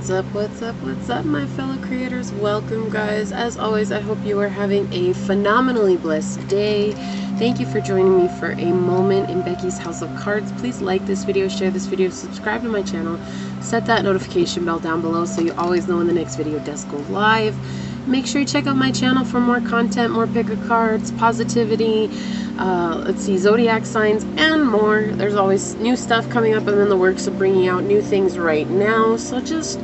What's up, my fellow creators? Welcome, guys. As always, I hope you are having a phenomenally blessed day. Thank you for joining me for a moment in Becky's House of Cards. Please like this video, share this video, subscribe to my channel, set that notification bell down below so you always know when the next video does go live. Make sure you check out my channel for more content, more pick of cards, positivity, zodiac signs, and more. There's always new stuff coming up. I'm in the works of bringing out new things right now, so just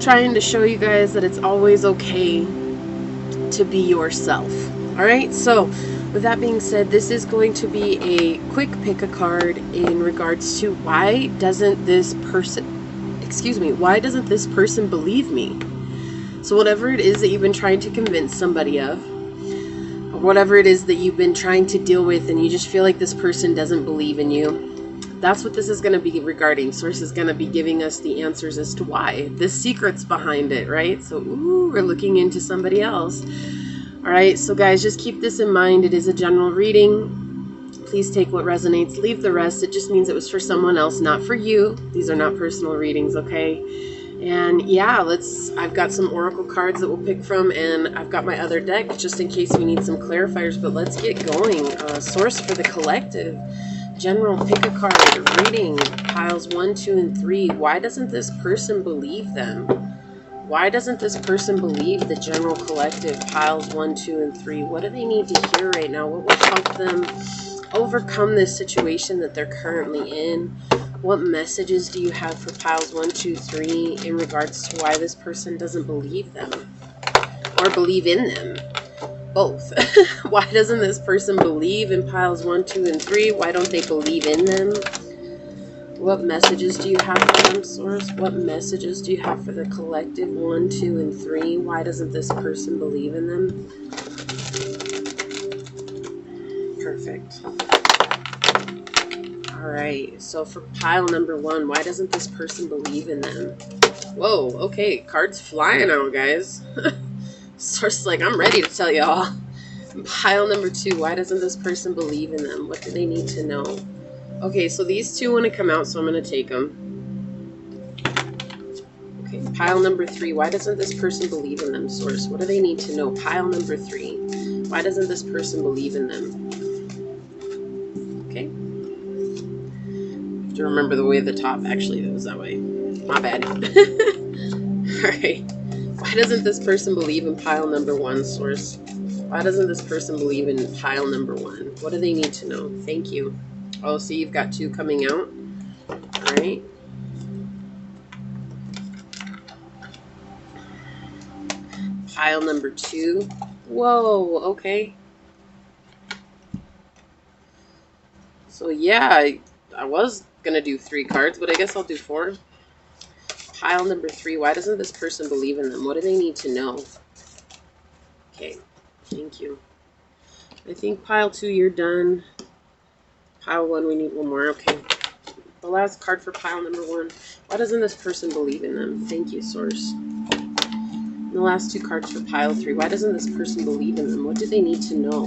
trying to show you guys that it's always okay to be yourself. Alright, so with that being said, this is going to be a quick pick a card in regards to why doesn't this person believe me? So whatever it is that you've been trying to convince somebody of, or whatever it is that you've been trying to deal with and you just feel like this person doesn't believe in you, that's what this is going to be regarding. Source is going to be giving us the answers as to why. The secrets behind it, right? So, we're looking into somebody else. Alright, so guys, just keep this in mind. It is a general reading. Please take what resonates, leave the rest. It just means it was for someone else, not for you. These are not personal readings, okay? And yeah, I've got some oracle cards that we'll pick from, and I've got my other deck just in case we need some clarifiers, but let's get going. Source for the collective. General pick a card reading, piles 1, 2, and 3. Why doesn't this person believe them? Why doesn't this person believe the general collective? Piles 1, 2, and 3. What do they need to hear right now? What will help them overcome this situation that they're currently in? What messages do you have for piles 1, 2, 3 in regards to why this person doesn't believe them or believe in them? Both. Why doesn't this person believe in piles 1, 2, and 3? Why don't they believe in them? What messages do you have for them, Source? What messages do you have for the collective 1, 2, and 3? Why doesn't this person believe in them? Perfect. Alright, so for pile number 1, why doesn't this person believe in them? Whoa, okay, cards flying out, guys. Source like, I'm ready to tell y'all. Pile number 2, why doesn't this person believe in them? What do they need to know? Okay, so these two want to come out, so I'm going to take them. Okay, pile number 3, why doesn't this person believe in them, Source? What do they need to know? Pile number 3, why doesn't this person believe in them? Okay. To remember the way the top actually was that way. My bad. Alright. Why doesn't this person believe in pile number 1, Source? Why doesn't this person believe in pile number 1? What do they need to know? Thank you. Oh, see, you've got 2 coming out. Alright. Pile number 2. Whoa, okay. So yeah, I was gonna do 3 cards, but I guess I'll do 4. Pile number 3, why doesn't this person believe in them? What do they need to know? Okay, thank you. I think pile 2, you're done. Pile 1, we need 1 more. Okay. The last card for pile number 1. Why doesn't this person believe in them? Thank you, Source. And the last 2 cards for pile 3. Why doesn't this person believe in them? What do they need to know?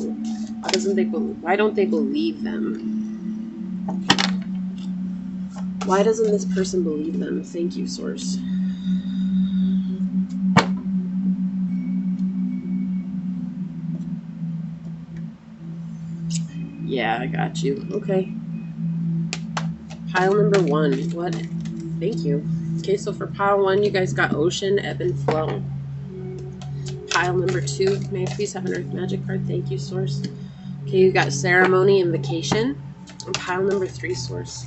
Why don't they believe them? Why doesn't this person believe them? Thank you, Source. Yeah, I got you. Okay. Pile number 1. What? Thank you. Okay, so for pile 1, you guys got Ocean, Ebb and Flow. Pile number 2, may I please have an Earth Magic card? Thank you, Source. Okay, you got Ceremony and Vacation. And pile number 3, Source.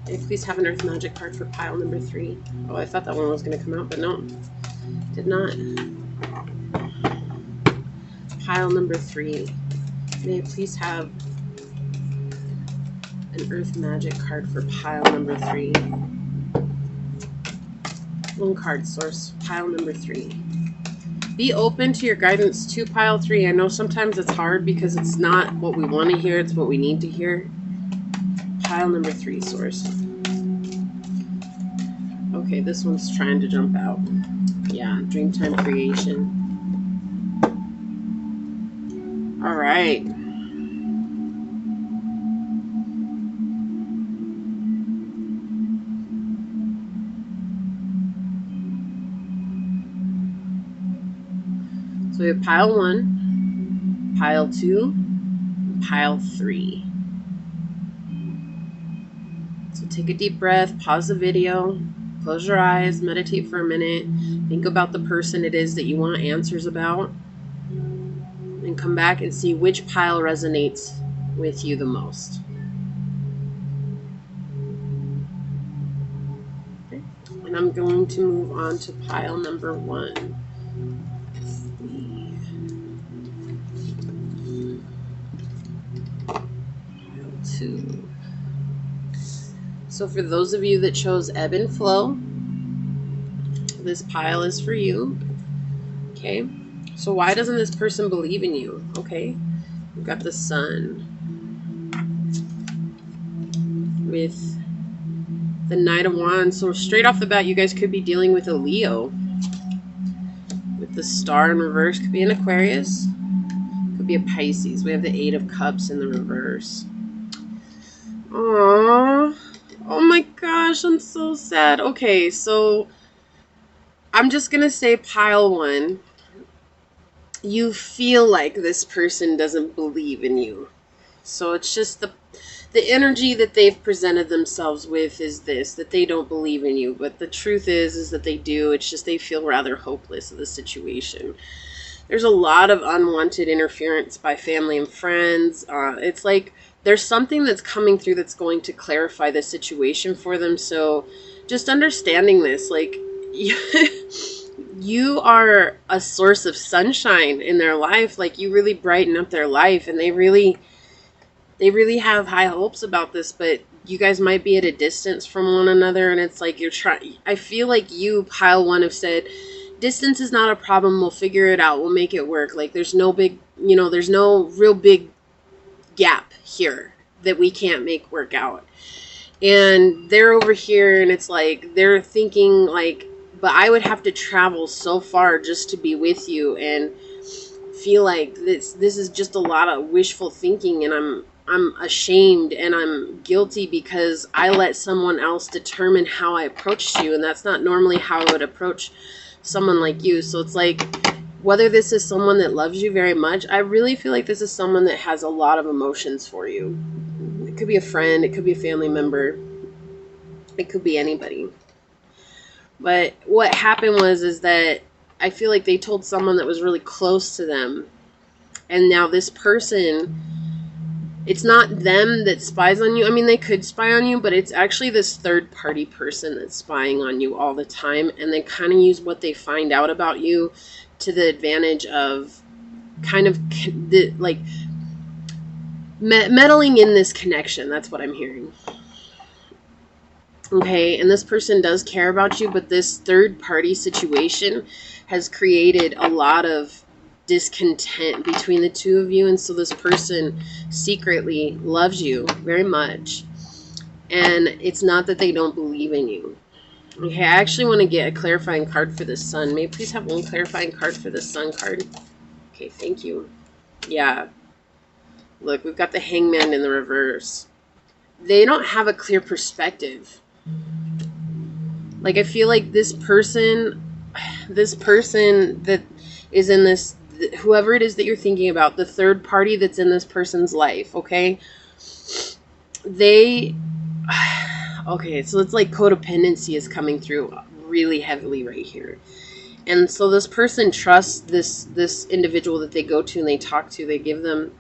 May I please have an Earth Magic card for pile number 3? Oh, I thought that one was going to come out, but no. Did not. Pile number 3. May I please have an Earth Magic card for pile number 3? 1 card, Source. Pile number 3. Be open to your guidance to pile 3. I know sometimes it's hard because it's not what we want to hear, it's what we need to hear. Pile number 3, Source. Okay, this one's trying to jump out. Yeah, Dreamtime Creation. Alright. So we have pile 1, pile 2, pile 3. So take a deep breath, pause the video, close your eyes, meditate for a minute, think about the person it is that you want answers about, and come back and see which pile resonates with you the most. Okay. And I'm going to move on to pile number 1. Pile 2. So for those of you that chose ebb and flow, this pile is for you. Okay. So why doesn't this person believe in you? Okay. We've got the Sun with the Knight of Wands. So straight off the bat, you guys could be dealing with a Leo. With the Star in reverse, could be an Aquarius. Could be a Pisces. We have the 8 of Cups in the reverse. Aww. Oh my gosh, I'm so sad. Okay, so I'm just going to say pile 1. You feel like this person doesn't believe in you. So it's just the energy that they've presented themselves with is this, that they don't believe in you. But the truth is that they do. It's just they feel rather hopeless of the situation. There's a lot of unwanted interference by family and friends. It's like there's something that's coming through that's going to clarify the situation for them. So just understanding this, like, you are a source of sunshine in their life. Like, you really brighten up their life, and they really have high hopes about this, but you guys might be at a distance from one another, and it's like you're trying. I feel like you, pile 1, have said, distance is not a problem. We'll figure it out. We'll make it work. Like, there's no big, there's no real big gap here that we can't make work out. And they're over here, and it's like they're thinking like, but I would have to travel so far just to be with you, and feel like this is just a lot of wishful thinking, and I'm ashamed and I'm guilty because I let someone else determine how I approached you, and that's not normally how I would approach someone like you. So it's like, whether this is someone that loves you very much, I really feel like this is someone that has a lot of emotions for you. It could be a friend, it could be a family member, it could be anybody. But what happened is that I feel like they told someone that was really close to them, and now this person, it's not them that spies on you. I mean, they could spy on you, but it's actually this third party person that's spying on you all the time, and they kind of use what they find out about you to the advantage of kind of like meddling in this connection. That's what I'm hearing. Okay, and this person does care about you, but this third party situation has created a lot of discontent between the two of you, and so this person secretly loves you very much, and it's not that they don't believe in you. Okay, I actually want to get a clarifying card for the Sun. May I please have one clarifying card for the Sun card? Okay, thank you. Yeah, look, we've got the Hangman in the reverse. They don't have a clear perspective. Like, I feel like this person that is in this, whoever it is that you're thinking about, the third party that's in this person's life, okay? Okay, so it's like codependency is coming through really heavily right here. And so this person trusts this individual that they go to and they talk to. They give them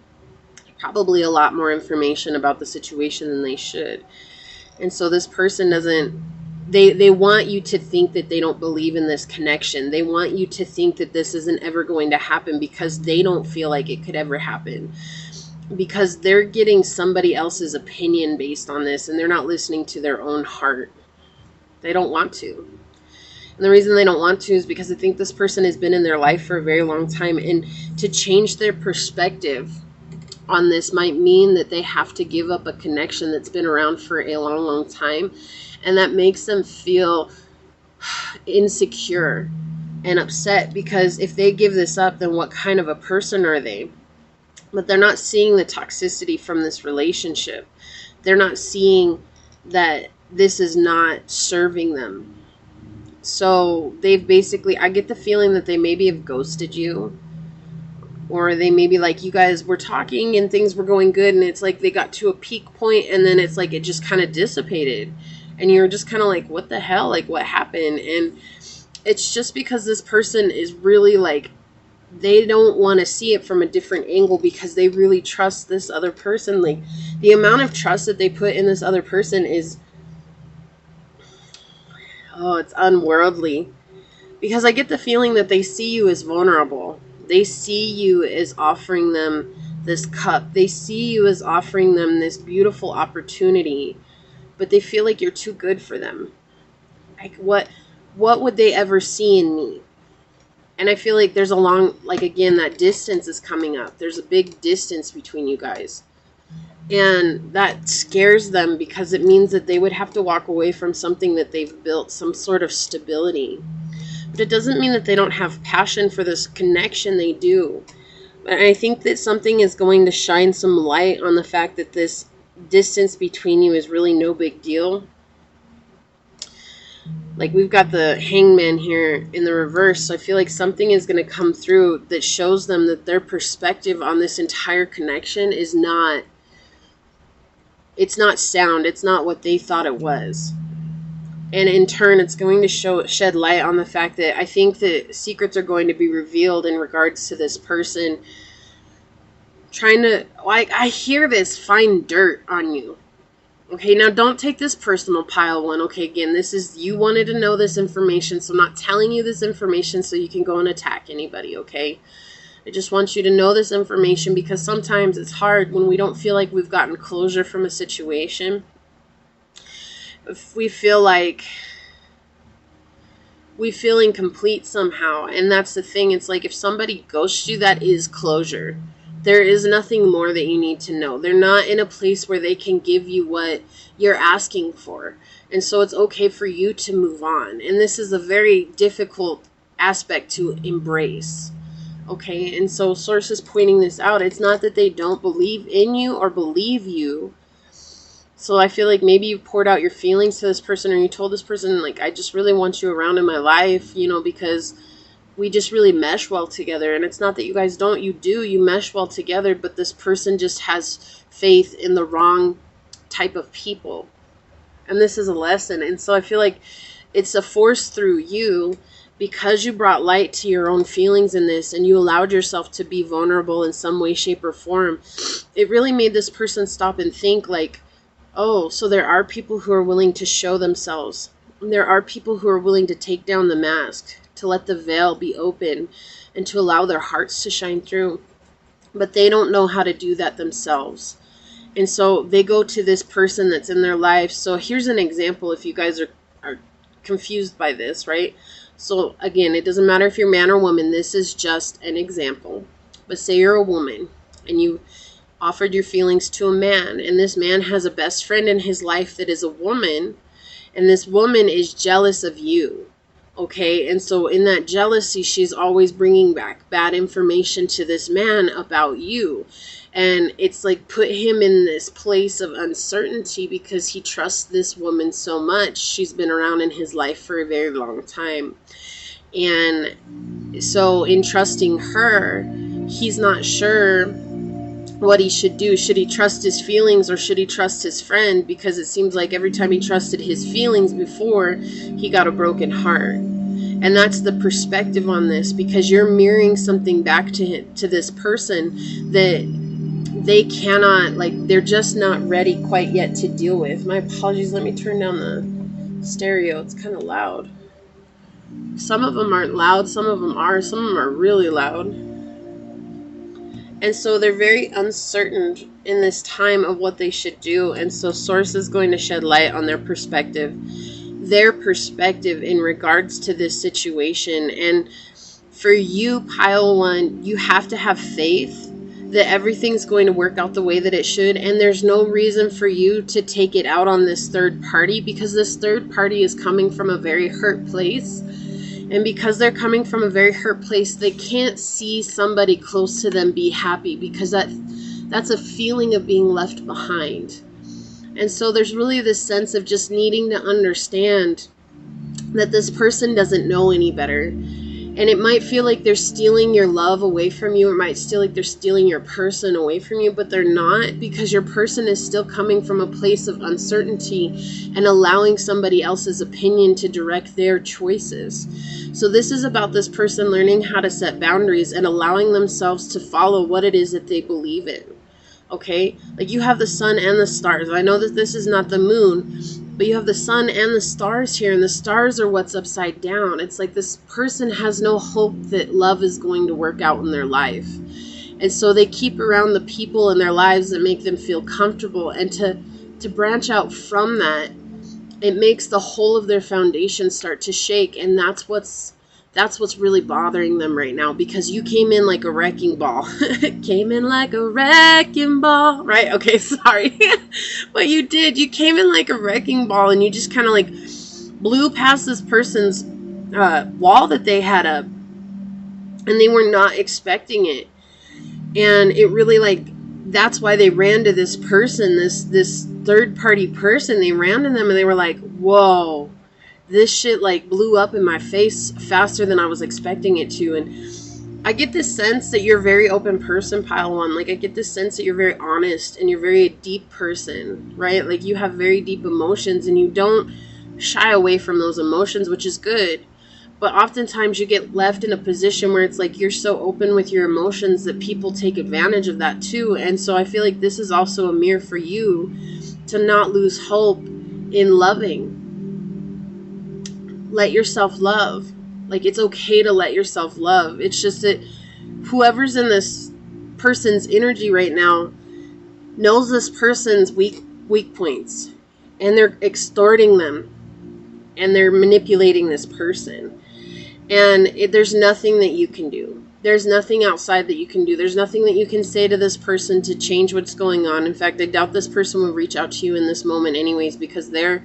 probably a lot more information about the situation than they should. And so this person doesn't, they want you to think that they don't believe in this connection. They want you to think that this isn't ever going to happen because they don't feel like it could ever happen. Because they're getting somebody else's opinion based on this, and they're not listening to their own heart. They don't want to. And the reason they don't want to is because I think this person has been in their life for a very long time, and to change their perspective on this might mean that they have to give up a connection that's been around for a long, long time. And that makes them feel insecure and upset, because if they give this up, then what kind of a person are they? But they're not seeing the toxicity from this relationship. They're not seeing that this is not serving them. So they've basically, I get the feeling that they maybe have ghosted you. Or they maybe like you guys were talking and things were going good, and it's like they got to a peak point and then it's like it just kind of dissipated. And you're just kind of like, what the hell? Like, what happened? And it's just because this person is really like, they don't want to see it from a different angle because they really trust this other person. Like, the amount of trust that they put in this other person is, oh, it's unworldly. Because I get the feeling that they see you as vulnerable. They see you as offering them this cup. They see you as offering them this beautiful opportunity. But they feel like you're too good for them. Like, what would they ever see in me? And I feel like there's a long, like, again, that distance is coming up. There's a big distance between you guys. And that scares them because it means that they would have to walk away from something that they've built, some sort of stability. But it doesn't mean that they don't have passion for this connection. They do. But I think that something is going to shine some light on the fact that this distance between you is really no big deal. Like, we've got the Hangman here in the reverse, so I feel like something is going to come through that shows them that their perspective on this entire connection is not, it's not sound. It's not what they thought it was. And in turn, it's going to shed light on the fact that I think that secrets are going to be revealed in regards to this person trying to, like, I hear this, find dirt on you. Okay, now don't take this personal, pile one. Okay, again, this is, you wanted to know this information, so I'm not telling you this information so you can go and attack anybody, okay? I just want you to know this information because sometimes it's hard when we don't feel like we've gotten closure from a situation. If we feel like we feel incomplete somehow, and that's the thing, it's like if somebody ghosts you, that is closure. There is nothing more that you need to know. They're not in a place where they can give you what you're asking for, and so it's okay for you to move on. And this is a very difficult aspect to embrace, okay? And so Source is pointing this out. It's not that they don't believe in you or believe you. So I feel like maybe you poured out your feelings to this person, or you told this person, like, I just really want you around in my life, you know, because we just really mesh well together. And it's not that you guys don't, you do, you mesh well together, but this person just has faith in the wrong type of people. And this is a lesson. And so I feel like it's a force through you because you brought light to your own feelings in this and you allowed yourself to be vulnerable in some way, shape, or form. It really made this person stop and think, like, oh, so there are people who are willing to show themselves. There are people who are willing to take down the mask, to let the veil be open, and to allow their hearts to shine through. But they don't know how to do that themselves. And so they go to this person that's in their life. So here's an example if you guys are confused by this, right? So again, it doesn't matter if you're man or woman. This is just an example. But say you're a woman and you offered your feelings to a man, and this man has a best friend in his life that is a woman, and this woman is jealous of you, okay? And so in that jealousy, she's always bringing back bad information to this man about you, and it's like put him in this place of uncertainty because he trusts this woman so much. She's been around in his life for a very long time, and so in trusting her, he's not sure what he should do. Should he trust his feelings or should he trust his friend? Because it seems like every time he trusted his feelings before, he got a broken heart. And that's the perspective on this, because you're mirroring something back to this person that they cannot, like, they're just not ready quite yet to deal with. My apologies. Let me turn down the stereo. It's kind of loud. Some of them aren't loud. Some of them are. Some of them are really loud. And so they're very uncertain in this time of what they should do. And so Source is going to shed light on their perspective in regards to this situation. And for you, pile one, you have to have faith that everything's going to work out the way that it should. And there's no reason for you to take it out on this third party, because this third party is coming from a very hurt place. And because they're coming from a very hurt place, they can't see somebody close to them be happy, because that's a feeling of being left behind. And so there's really this sense of just needing to understand that this person doesn't know any better. And it might feel like they're stealing your love away from you. It might feel like they're stealing your person away from you, but they're not, because your person is still coming from a place of uncertainty and allowing somebody else's opinion to direct their choices. So this is about this person learning how to set boundaries and allowing themselves to follow what it is that they believe in. Okay? Like, you have the sun and the stars. I know that this is not the moon, but you have the sun and the stars here, and the stars are what's upside down. It's like this person has no hope that love is going to work out in their life. And so they keep around the people in their lives that make them feel comfortable. And to branch out from that, it makes the whole of their foundation start to shake. And that's what's really bothering them right now, because you came in like a wrecking ball. Came in like a wrecking ball, right? Okay, sorry. But you did. You came in like a wrecking ball, and you just kind of like blew past this person's wall that they had up, and they were not expecting it. And it really, like, that's why they ran to this person, this third party person. They ran to them and they were like, whoa, this shit like blew up in my face faster than I was expecting it to. And I get this sense that you're a very open person, pile one. Like, I get this sense that you're very honest and you're very deep person, right? Like, you have very deep emotions and you don't shy away from those emotions, which is good. But oftentimes you get left in a position where it's like you're so open with your emotions that people take advantage of that too. And so I feel like this is also a mirror for you to not lose hope in loving. Let yourself love. Like, it's okay to let yourself love. It's just that whoever's in this person's energy right now knows this person's weak points, and they're extorting them, and they're manipulating this person. And there's nothing that you can do. There's nothing outside that you can do. There's nothing that you can say to this person to change what's going on. In fact, I doubt this person will reach out to you in this moment anyways, because they're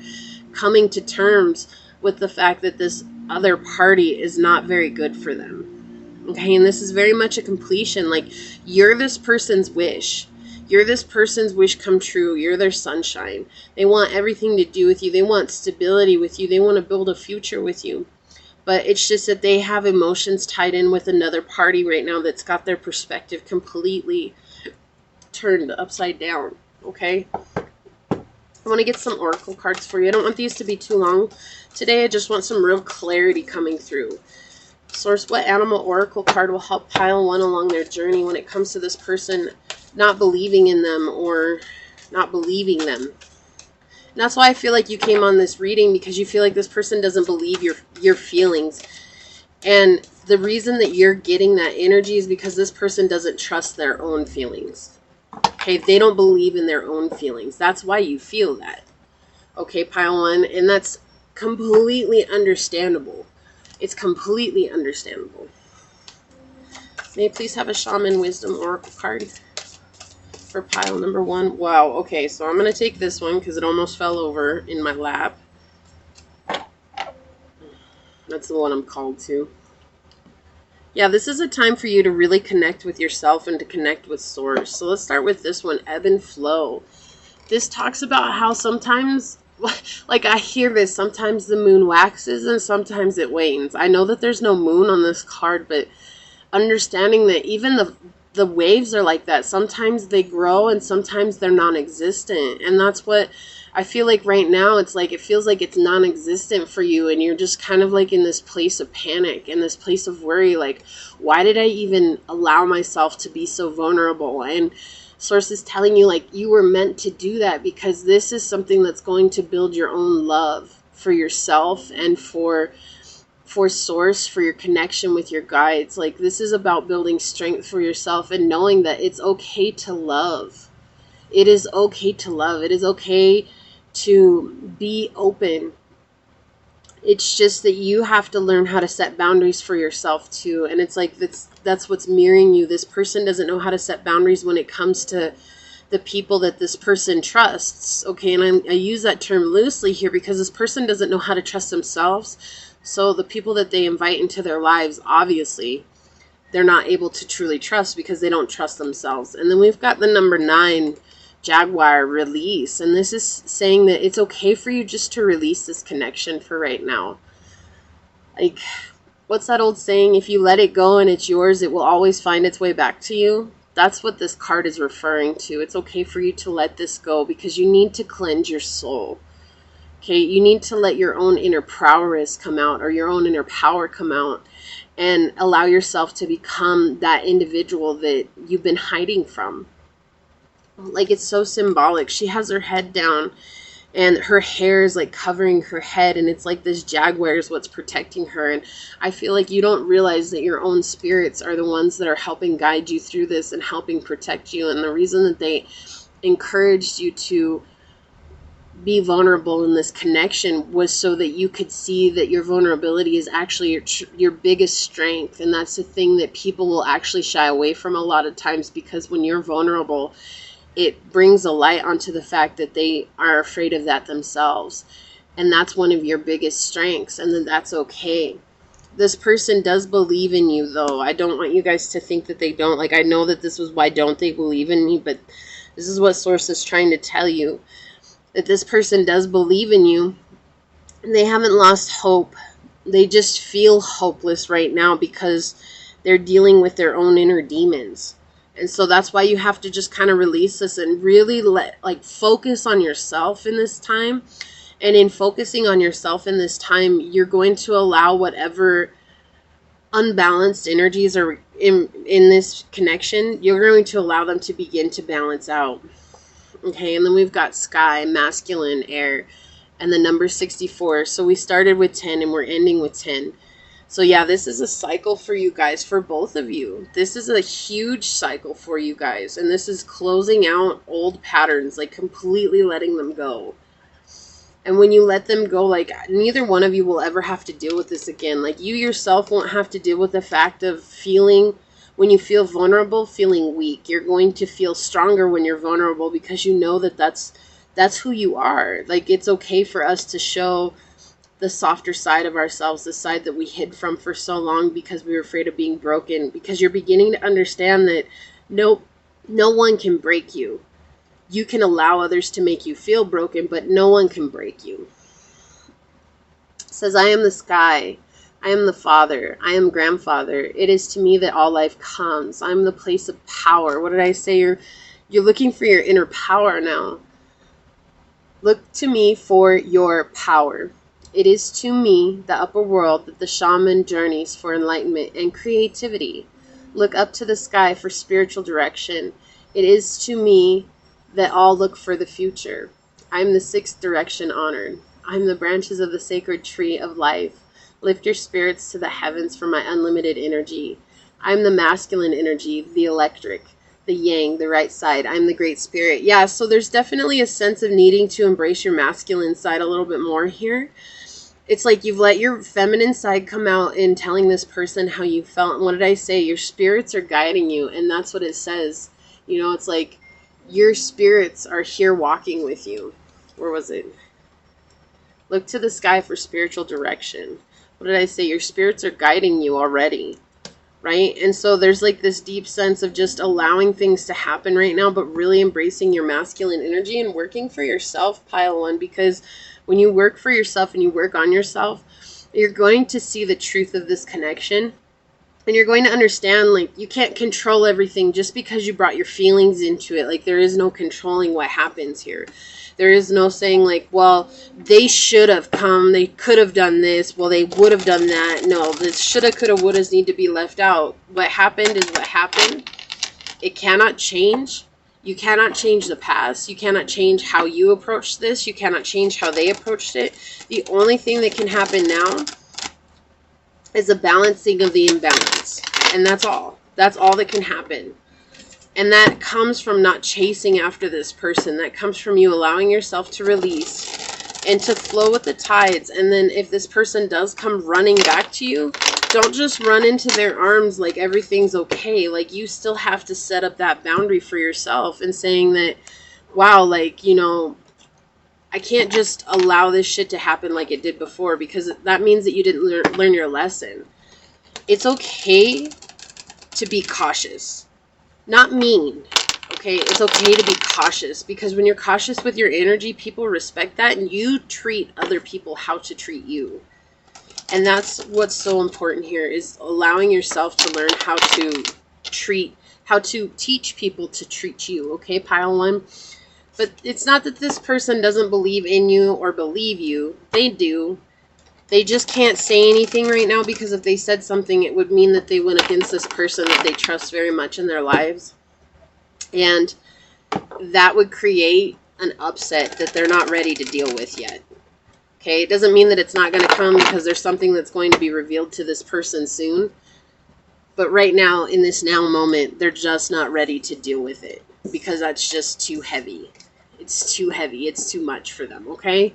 coming to terms with the fact that this other party is not very good for them. Okay, and this is very much a completion. Like, you're this person's wish. You're this person's wish come true. You're their sunshine. They want everything to do with you. They want stability with you. They want to build a future with you. But it's just that they have emotions tied in with another party right now that's got their perspective completely turned upside down. Okay? I want to get some oracle cards for you. I don't want these to be too long today. I just want some real clarity coming through. Source, what animal oracle card will help pile one along their journey when it comes to this person not believing in them or not believing them? And that's why I feel like you came on this reading, because you feel like this person doesn't believe your feelings. And the reason that you're getting that energy is because this person doesn't trust their own feelings. Okay, they don't believe in their own feelings. That's why you feel that. Okay, pile one. And that's completely understandable. It's completely understandable. May I please have a Shaman Wisdom Oracle card for pile number one? Wow, okay, so I'm going to take this one because it almost fell over in my lap. That's the one I'm called to. Yeah, this is a time for you to really connect with yourself and to connect with Source. So let's start with this one, Ebb and Flow. This talks about how sometimes, like, I hear this, sometimes the moon waxes and sometimes it wanes. I know that there's no moon on this card, but understanding that even the waves are like that. Sometimes they grow and sometimes they're non-existent. And that's what I feel like right now. It's like, it feels like it's non-existent for you, and you're just kind of like in this place of panic, in this place of worry. Like, why did I even allow myself to be so vulnerable? And Source is telling you, like, you were meant to do that, because this is something that's going to build your own love for yourself and for Source, for your connection with your guides. Like, this is about building strength for yourself and knowing that it's okay to love. It is okay to love. It is okay to be open. It's just that you have to learn how to set boundaries for yourself too. And it's like that's what's mirroring you. This person doesn't know how to set boundaries when it comes to the people that this person trusts. Okay, and I use that term loosely here because this person doesn't know how to trust themselves. So the people that they invite into their lives, obviously, they're not able to truly trust because they don't trust themselves. And then we've got the number 9, Jaguar, release. And this is saying that it's okay for you just to release this connection for right now. Like, What's that old saying? If you let it go and it's yours, it will always find its way back to you. That's what this card is referring to. It's okay for you to let this go because you need to cleanse your soul. Okay, you need to let your own inner prowess come out, or your own inner power come out, and allow yourself to become that individual that you've been hiding from. Like, it's so symbolic. She has her head down and her hair is like covering her head, and it's like this jaguar is what's protecting her. And I feel like you don't realize that your own spirits are the ones that are helping guide you through this and helping protect you. And the reason that they encouraged you to be vulnerable in this connection was so that you could see that your vulnerability is actually your biggest strength. And that's the thing that people will actually shy away from a lot of times, because when you're vulnerable, it brings a light onto the fact that they are afraid of that themselves. And that's one of your biggest strengths, and then that's okay. This person does believe in you, though. I don't want you guys to think that they don't. Like, I know that this was why don't they believe in me, but this is what Source is trying to tell you. That this person does believe in you, and they haven't lost hope. They just feel hopeless right now because they're dealing with their own inner demons. And so that's why you have to just kind of release this and really focus on yourself in this time. And in focusing on yourself in this time, you're going to allow whatever unbalanced energies are in this connection, you're going to allow them to begin to balance out. Okay, and then we've got sky, masculine, air, and the number 64. So we started with 10 and we're ending with 10. So yeah, this is a cycle for you guys, for both of you. This is a huge cycle for you guys. And this is closing out old patterns, like completely letting them go. And when you let them go, like, neither one of you will ever have to deal with this again. Like, you yourself won't have to deal with the fact of feeling, when you feel vulnerable, feeling weak. You're going to feel stronger when you're vulnerable because you know that that's who you are. Like, it's okay for us to show the softer side of ourselves, the side that we hid from for so long because we were afraid of being broken, because you're beginning to understand that no one can break you. You can allow others to make you feel broken, but no one can break you. It says, I am the sky. I am the father. I am grandfather. It is to me that all life comes. I am the place of power. What did I say? You're looking for your inner power now. Look to me for your power. It is to me, the upper world, that the shaman journeys for enlightenment and creativity. Look up to the sky for spiritual direction. It is to me that all look for the future. I am the sixth direction honored. I am the branches of the sacred tree of life. Lift your spirits to the heavens for my unlimited energy. I am the masculine energy, the electric, the yang, the right side. I am the great spirit. Yeah, so there's definitely a sense of needing to embrace your masculine side a little bit more here. It's like you've let your feminine side come out in telling this person how you felt. And what did I say? Your spirits are guiding you. And that's what it says. You know, it's like your spirits are here walking with you. Where was it? Look to the sky for spiritual direction. What did I say? Your spirits are guiding you already. Right? And so there's like this deep sense of just allowing things to happen right now, but really embracing your masculine energy and working for yourself, pile one, because when you work for yourself and you work on yourself, you're going to see the truth of this connection. And you're going to understand, like, you can't control everything just because you brought your feelings into it. Like, there is no controlling what happens here. There is no saying, like, well, they should have come. They could have done this. Well, they would have done that. No, this shoulda, coulda, wouldas need to be left out. What happened is what happened. It cannot change. You cannot change the past. You cannot change how you approached this. You cannot change how they approached it. The only thing that can happen now is a balancing of the imbalance. And that's all. That's all that can happen. And that comes from not chasing after this person. That comes from you allowing yourself to release and to flow with the tides. And then if this person does come running back to you, don't just run into their arms like everything's okay. Like, you still have to set up that boundary for yourself and saying that, wow, like, you know, I can't just allow this shit to happen like it did before, because that means that you didn't learn your lesson. It's okay to be cautious. Not mean, okay? It's okay to be cautious, because when you're cautious with your energy, people respect that, and you treat other people how to treat you. And that's what's so important here, is allowing yourself to learn how to teach people to treat you, okay, pile 1? But it's not that this person doesn't believe in you or believe you. They do. They just can't say anything right now, because if they said something, it would mean that they went against this person that they trust very much in their lives. And that would create an upset that they're not ready to deal with yet. Okay, it doesn't mean that it's not going to come, because there's something that's going to be revealed to this person soon. But right now, in this now moment, they're just not ready to deal with it, because that's just too heavy. It's too heavy. It's too much for them, okay?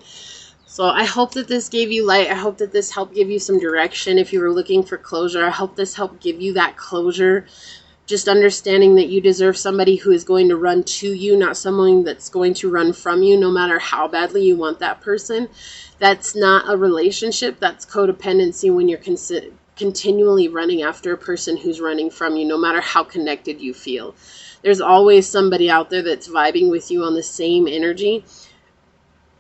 So I hope that this gave you light. I hope that this helped give you some direction if you were looking for closure. I hope this helped give you that closure. Just understanding that you deserve somebody who is going to run to you, not someone that's going to run from you, no matter how badly you want that person. That's not a relationship. That's codependency, when you're continually running after a person who's running from you, no matter how connected you feel. There's always somebody out there that's vibing with you on the same energy.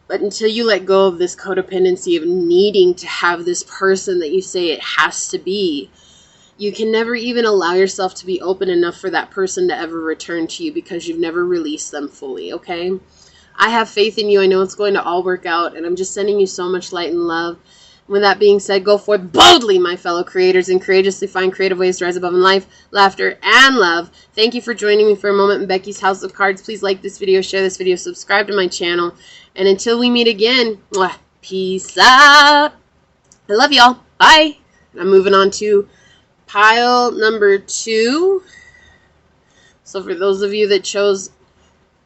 But until you let go of this codependency of needing to have this person that you say it has to be, you can never even allow yourself to be open enough for that person to ever return to you, because you've never released them fully, okay? I have faith in you. I know it's going to all work out, and I'm just sending you so much light and love. With that being said, go forth boldly, my fellow creators, and courageously find creative ways to rise above in life, laughter, and love. Thank you for joining me for a moment in Becky's House of Cards. Please like this video, share this video, subscribe to my channel. And until we meet again, peace out. I love y'all. Bye. I'm moving on to pile number 2. So for those of you that chose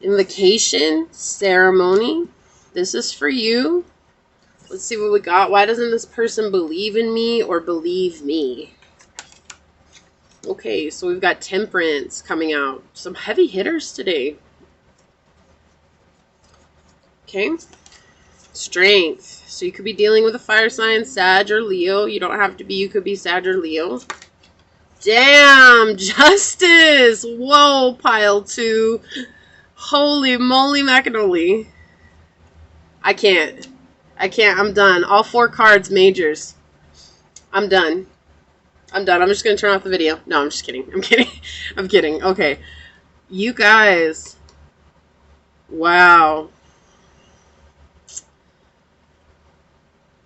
invocation ceremony, this is for you. Let's see what we got. Why doesn't this person believe in me or believe me? Okay, so we've got Temperance coming out. Some heavy hitters today. Okay. Strength. So you could be dealing with a fire sign, Sag or Leo. You don't have to be. You could be Sag or Leo. Damn, Justice. Whoa, pile 2. Holy moly macaroni. I can't. I'm done. All 4 cards, majors. I'm done. I'm just going to turn off the video. No, I'm just kidding. I'm kidding. Okay. You guys. Wow.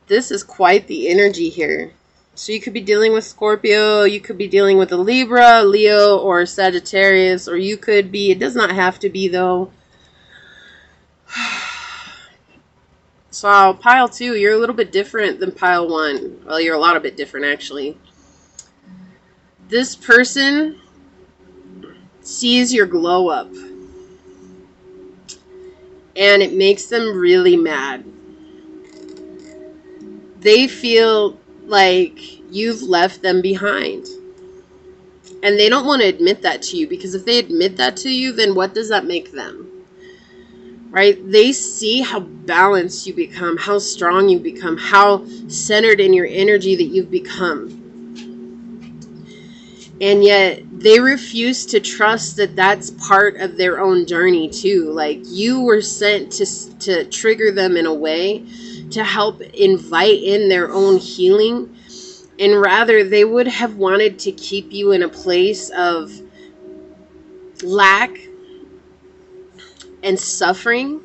This is quite the energy here. So you could be dealing with Scorpio. You could be dealing with a Libra, Leo, or Sagittarius. Or you could be, it does not have to be though. So pile 2, you're a little bit different than pile 1. Well, you're a lot bit different actually. This person sees your glow up, and it makes them really mad. They feel like you've left them behind. And they don't want to admit that to you, because if they admit that to you, then what does that make them? Right? They see how balanced you become, how strong you become, how centered in your energy that you've become. And yet they refuse to trust that that's part of their own journey too. Like, you were sent to trigger them in a way to help invite in their own healing. And rather, they would have wanted to keep you in a place of lack and suffering,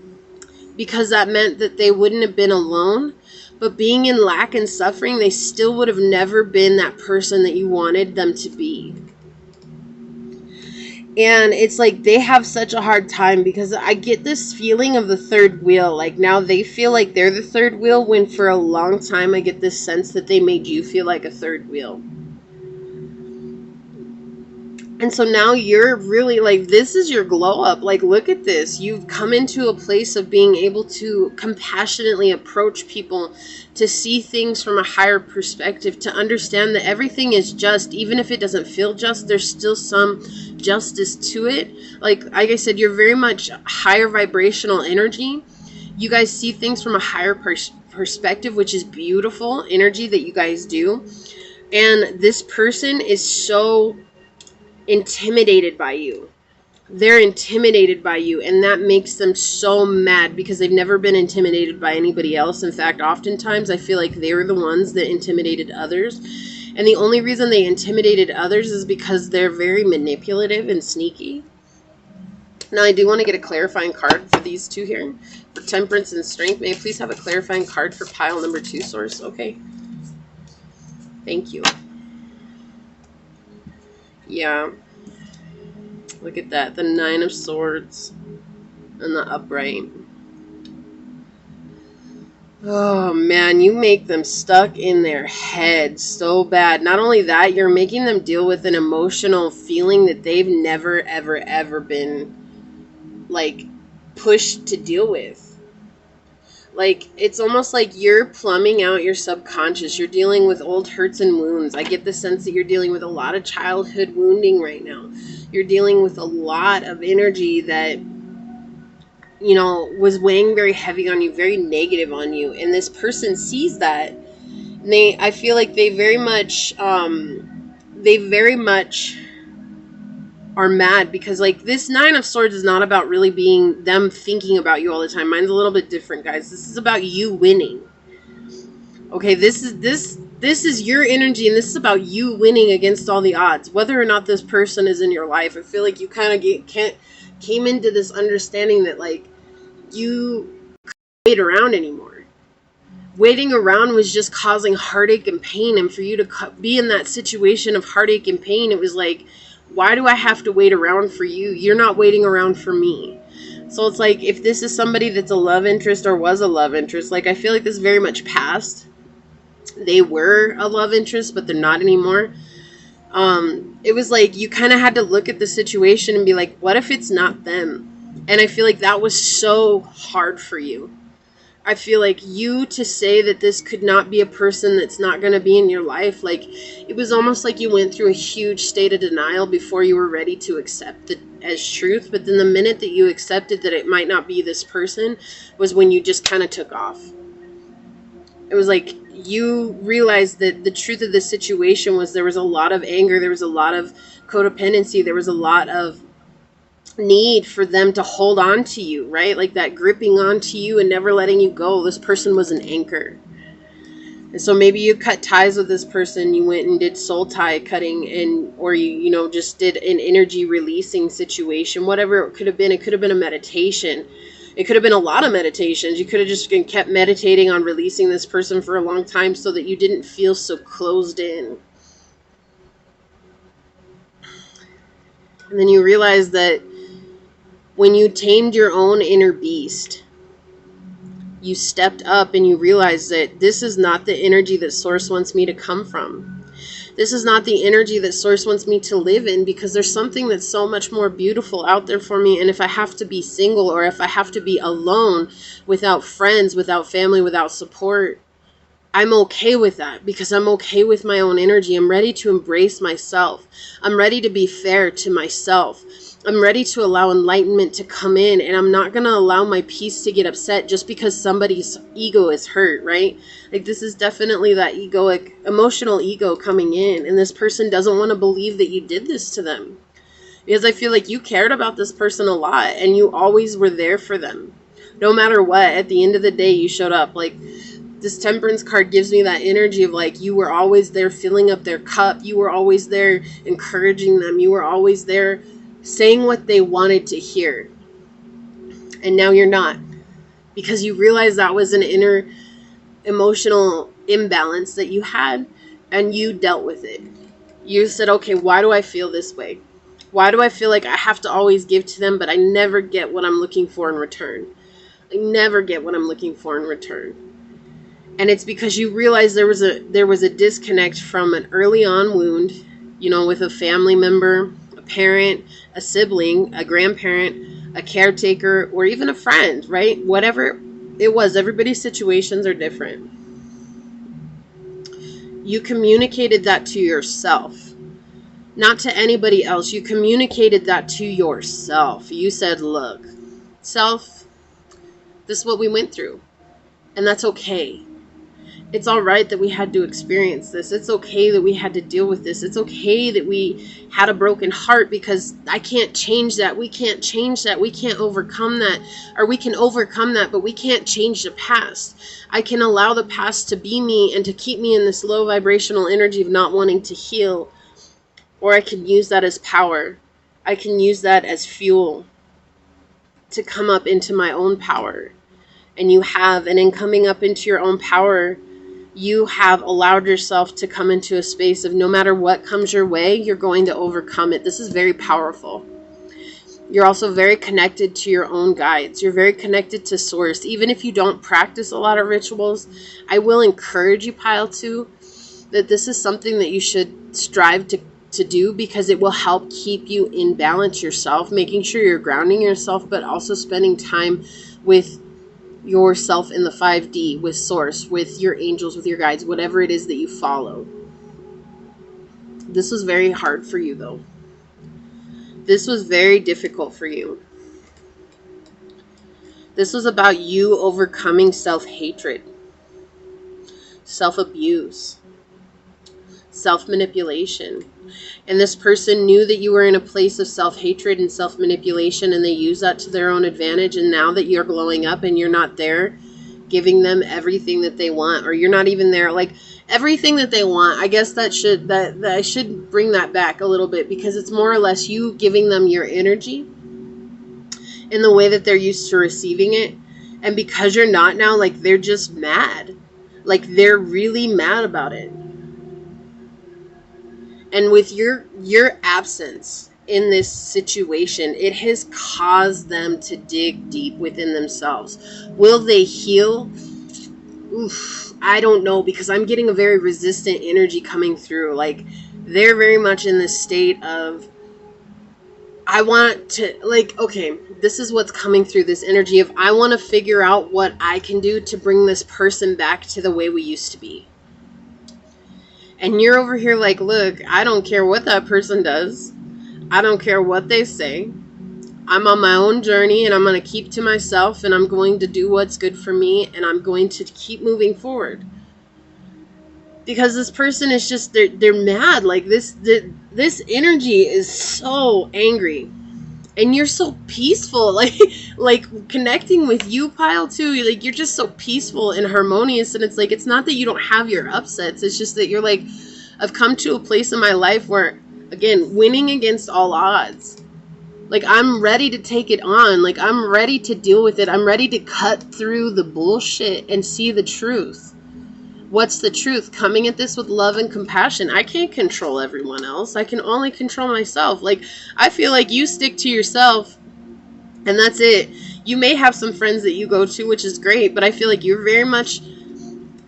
because that meant that they wouldn't have been alone. But being in lack and suffering, they still would have never been that person that you wanted them to be. And it's like they have such a hard time, because I get this feeling of the third wheel. Like, now they feel like they're the third wheel, when for a long time I get this sense that they made you feel like a third wheel. And so now you're really like, this is your glow up. Like, look at this. You've come into a place of being able to compassionately approach people, to see things from a higher perspective, to understand that everything is just, even if it doesn't feel just, there's still some justice to it. Like I said, you're very much higher vibrational energy. You guys see things from a higher perspective, which is beautiful energy that you guys do. And this person is so intimidated by you. They're intimidated by you, and that makes them so mad because they've never been intimidated by anybody else. In fact, oftentimes I feel like they're the ones that intimidated others. And the only reason they intimidated others is because they're very manipulative and sneaky. Now, I do want to get a clarifying card for these two here. For Temperance and Strength, may I please have a clarifying card for pile number 2, Source? Okay. Thank you. Yeah. Look at that. The 9 of Swords and the Upright. Oh, man. You make them stuck in their head so bad. Not only that, you're making them deal with an emotional feeling that they've never, ever, ever been, like, pushed to deal with. Like, it's almost like you're plumbing out your subconscious. You're dealing with old hurts and wounds. I get the sense that you're dealing with a lot of childhood wounding right now. You're dealing with a lot of energy that, you know, was weighing very heavy on you, very negative on you. And this person sees that. And I feel like they very much are mad because, like, this 9 of Swords is not about really being them thinking about you all the time. Mine's a little bit different, guys. This is about you winning. Okay, this is your energy, and this is about you winning against all the odds, whether or not this person is in your life. I feel like you kind of came into this understanding that, like, you couldn't wait around anymore. Waiting around was just causing heartache and pain, and for you to be in that situation of heartache and pain, it was like, why do I have to wait around for you? You're not waiting around for me. So it's like, if this is somebody that's a love interest or was a love interest, like, I feel like this is very much past. They were a love interest, but they're not anymore. It was like you kind of had to look at the situation and be like, what if it's not them? And I feel like that was so hard for you. I feel like you to say that this could not be a person that's not going to be in your life, like, it was almost like you went through a huge state of denial before you were ready to accept it as truth. But then the minute that you accepted that it might not be this person was when you just kind of took off. It was like you realized that the truth of the situation was there was a lot of anger, there was a lot of codependency, there was a lot of need for them to hold on to you, right? Like that gripping onto you and never letting you go. This person was an anchor. And so maybe you cut ties with this person, you went and did soul tie cutting, and or you know, just did an energy releasing situation, whatever it could have been. It could have been a meditation. It could have been a lot of meditations. You could have just kept meditating on releasing this person for a long time so that you didn't feel so closed in. And then you realize that when you tamed your own inner beast, you stepped up and you realized that this is not the energy that Source wants me to come from. This is not the energy that Source wants me to live in, because there's something that's so much more beautiful out there for me. And if I have to be single, or if I have to be alone, without friends, without family, without support, I'm okay with that, because I'm okay with my own energy. I'm ready to embrace myself. I'm ready to be fair to myself. I'm ready to allow enlightenment to come in, and I'm not going to allow my peace to get upset just because somebody's ego is hurt, right? Like, this is definitely that egoic, emotional ego coming in, and this person doesn't want to believe that you did this to them. Because I feel like you cared about this person a lot, and you always were there for them. No matter what, at the end of the day, you showed up. Like, this Temperance card gives me that energy of, like, you were always there filling up their cup. You were always there encouraging them. You were always there saying what they wanted to hear. And now you're not, because you realize that was an inner emotional imbalance that you had, and you dealt with it. You said, okay, why do I feel this way? Why do I feel like I have to always give to them, but I never get what I'm looking for in return? I never get what I'm looking for in return. And it's because you realize there was a disconnect from an early on wound, you know, with a family member, a parent, a sibling, a grandparent, a caretaker, or even a friend, right? Whatever it was, everybody's situations are different. You communicated that to yourself, not to anybody else. You communicated that to yourself. You said, look, self, this is what we went through, and that's okay. It's all right that we had to experience this. It's okay that we had to deal with this. It's okay that we had a broken heart, because I can't change that. We can't change that. We can't overcome that. Or we can overcome that, but we can't change the past. I can allow the past to be me and to keep me in this low vibrational energy of not wanting to heal. Or I can use that as power. I can use that as fuel to come up into my own power. And in coming up into your own power, you have allowed yourself to come into a space of no matter what comes your way, you're going to overcome it. This is very powerful. You're also very connected to your own guides. You're very connected to source. Even if you don't practice a lot of rituals, I will encourage you, Pile 2, that this is something that you should strive to do, because it will help keep you in balance yourself, making sure you're grounding yourself, but also spending time with yourself in the 5D, with source, with your angels, with your guides, whatever it is that you follow. This was very hard for you, though. This was very difficult for you. This was about you overcoming self-hatred, self-abuse, self-manipulation. And this person knew that you were in a place of self-hatred and self-manipulation, and they use that to their own advantage. And now that you're glowing up and you're not there giving them everything that they want, or you're not even there, like everything that they want, I guess that I should bring that back a little bit, because it's more or less you giving them your energy in the way that they're used to receiving it. And because you're not now, like, they're just mad. Like, they're really mad about it. And with your absence in this situation, it has caused them to dig deep within themselves. Will they heal? Oof, I don't know, because I'm getting a very resistant energy coming through. Like, they're very much in this state of, I want to, like, okay, this is what's coming through, this energy of, I want to figure out what I can do to bring this person back to the way we used to be. And you're over here like, look, I don't care what that person does. I don't care what they say. I'm on my own journey, and I'm going to keep to myself, and I'm going to do what's good for me, and I'm going to keep moving forward. Because this person is just, they're mad. Like, this energy is so angry. And you're so peaceful, like connecting with you, Pile 2, like, you're just so peaceful and harmonious. And it's like, it's not that you don't have your upsets. It's just that you're like, I've come to a place in my life where, again, winning against all odds. Like, I'm ready to take it on. Like, I'm ready to deal with it. I'm ready to cut through the bullshit and see the truth. What's the truth? Coming at this with love and compassion. I can't control everyone else. I can only control myself. Like, I feel like you stick to yourself, and that's it. You may have some friends that you go to, which is great, but I feel like you're very much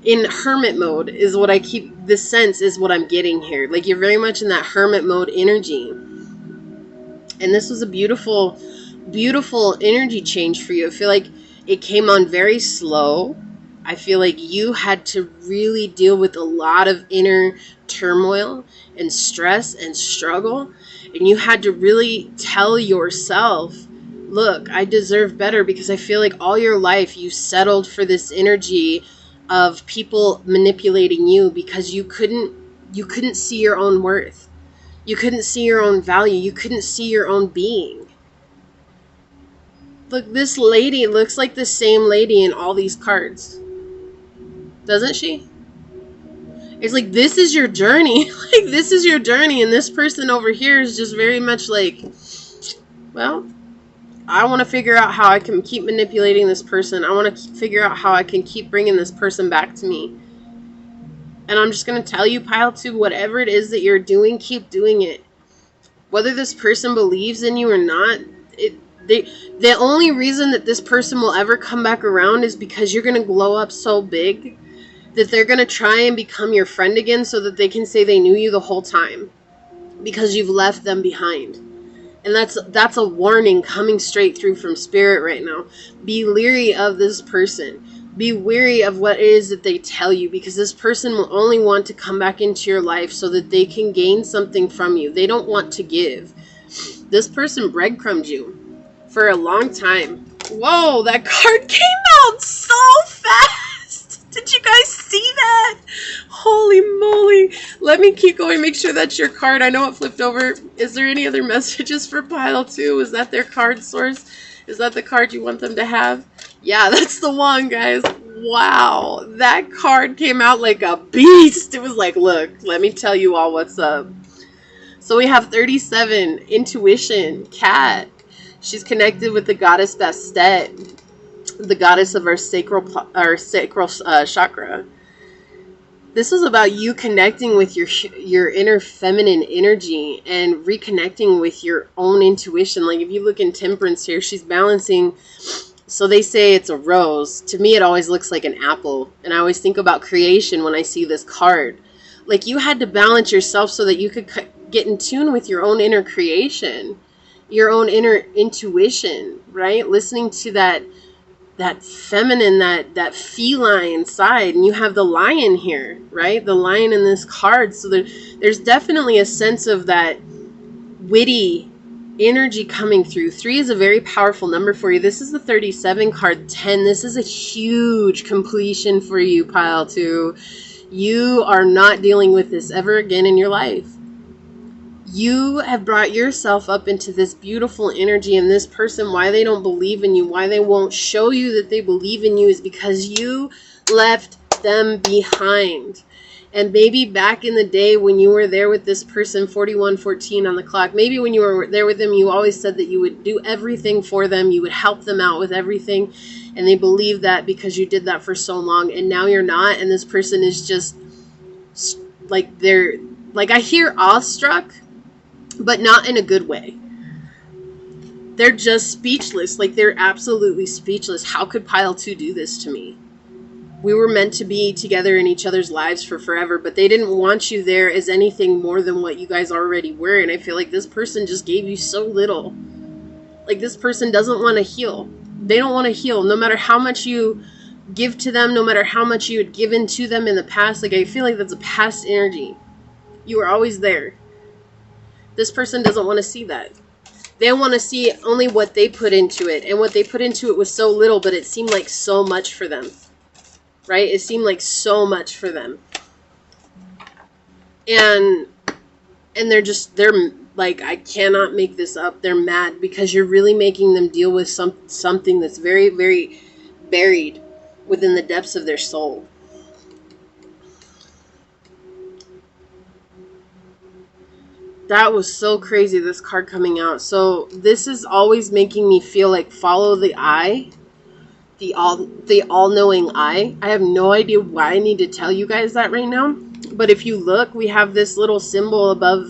in hermit mode, is what I keep, this sense is what I'm getting here. Like, you're very much in that hermit mode energy. And this was a beautiful, beautiful energy change for you. I feel like it came on very slow. I feel like you had to really deal with a lot of inner turmoil and stress and struggle. And you had to really tell yourself, look, I deserve better, because I feel like all your life you settled for this energy of people manipulating you, because you couldn't see your own worth. You couldn't see your own value. You couldn't see your own being. Look, this lady looks like the same lady in all these cards. Doesn't she? It's like, this is your journey. Like, this is your journey. And this person over here is just very much like, well, I want to figure out how I can keep manipulating this person. I want to figure out how I can keep bringing this person back to me. And I'm just going to tell you, Pile 2, whatever it is that you're doing, keep doing it. Whether this person believes in you or not, the only reason that this person will ever come back around is because you're going to glow up so big that they're going to try and become your friend again, so that they can say they knew you the whole time, because you've left them behind. And that's a warning coming straight through from spirit right now. Be leery of this person. Be wary of what it is that they tell you, because this person will only want to come back into your life so that they can gain something from you. They don't want to give. This person breadcrumbed you for a long time. Whoa, that card came out so fast. Did you guys see that? Let me keep going. Make sure that's your card. I know it flipped over. Is there any other messages for pile 2? Is that their card source? Is that the card you want them to have? Yeah, that's the one, guys. Wow. That card came out like a beast. It was like, look, let me tell you all what's up. So we have 37, intuition, cat. She's connected with the goddess Bastet, the goddess of our sacral chakra. This is about you connecting with your inner feminine energy and reconnecting with your own intuition. Like if you look in Temperance here, she's balancing. So they say it's a rose. To me, it always looks like an apple. And I always think about creation when I see this card. Like you had to balance yourself so that you could get in tune with your own inner creation, your own inner intuition, right? Listening to that feminine, that feline side. And you have the lion here, right? The lion in this card. So there's definitely a sense of that witty energy coming through. 3 is a very powerful number for you. This is the 37 card. 10, this is a huge completion for you, pile 2. You are not dealing with this ever again in your life. You have brought yourself up into this beautiful energy, and this person, why they don't believe in you, why they won't show you that they believe in you, is because you left them behind. And maybe back in the day when you were there with this person, 4114 on the clock, maybe when you were there with them, you always said that you would do everything for them, you would help them out with everything, and they believe that because you did that for so long, and now you're not, and this person is just like, they're like, I hear awestruck, but not in a good way. They're just speechless. Like, they're absolutely speechless. How could pile 2 do this to me? We were meant to be together in each other's lives for forever, but they didn't want you there as anything more than what you guys already were. And I feel like this person just gave you so little. Like, this person doesn't want to heal. They don't want to heal. No matter how much you give to them, no matter how much you had given to them in the past, like, I feel like that's a past energy. You were always there. This person doesn't want to see that. They want to see only what they put into it. And what they put into it was so little, but it seemed like so much for them. Right? It seemed like so much for them. And they're like, I cannot make this up. They're mad because you're really making them deal with something that's very, very buried within the depths of their soul. That was so crazy, this card coming out. So this is always making me feel like follow the eye, the all-knowing eye. I have no idea why I need to tell you guys that right now. But if you look, we have this little symbol above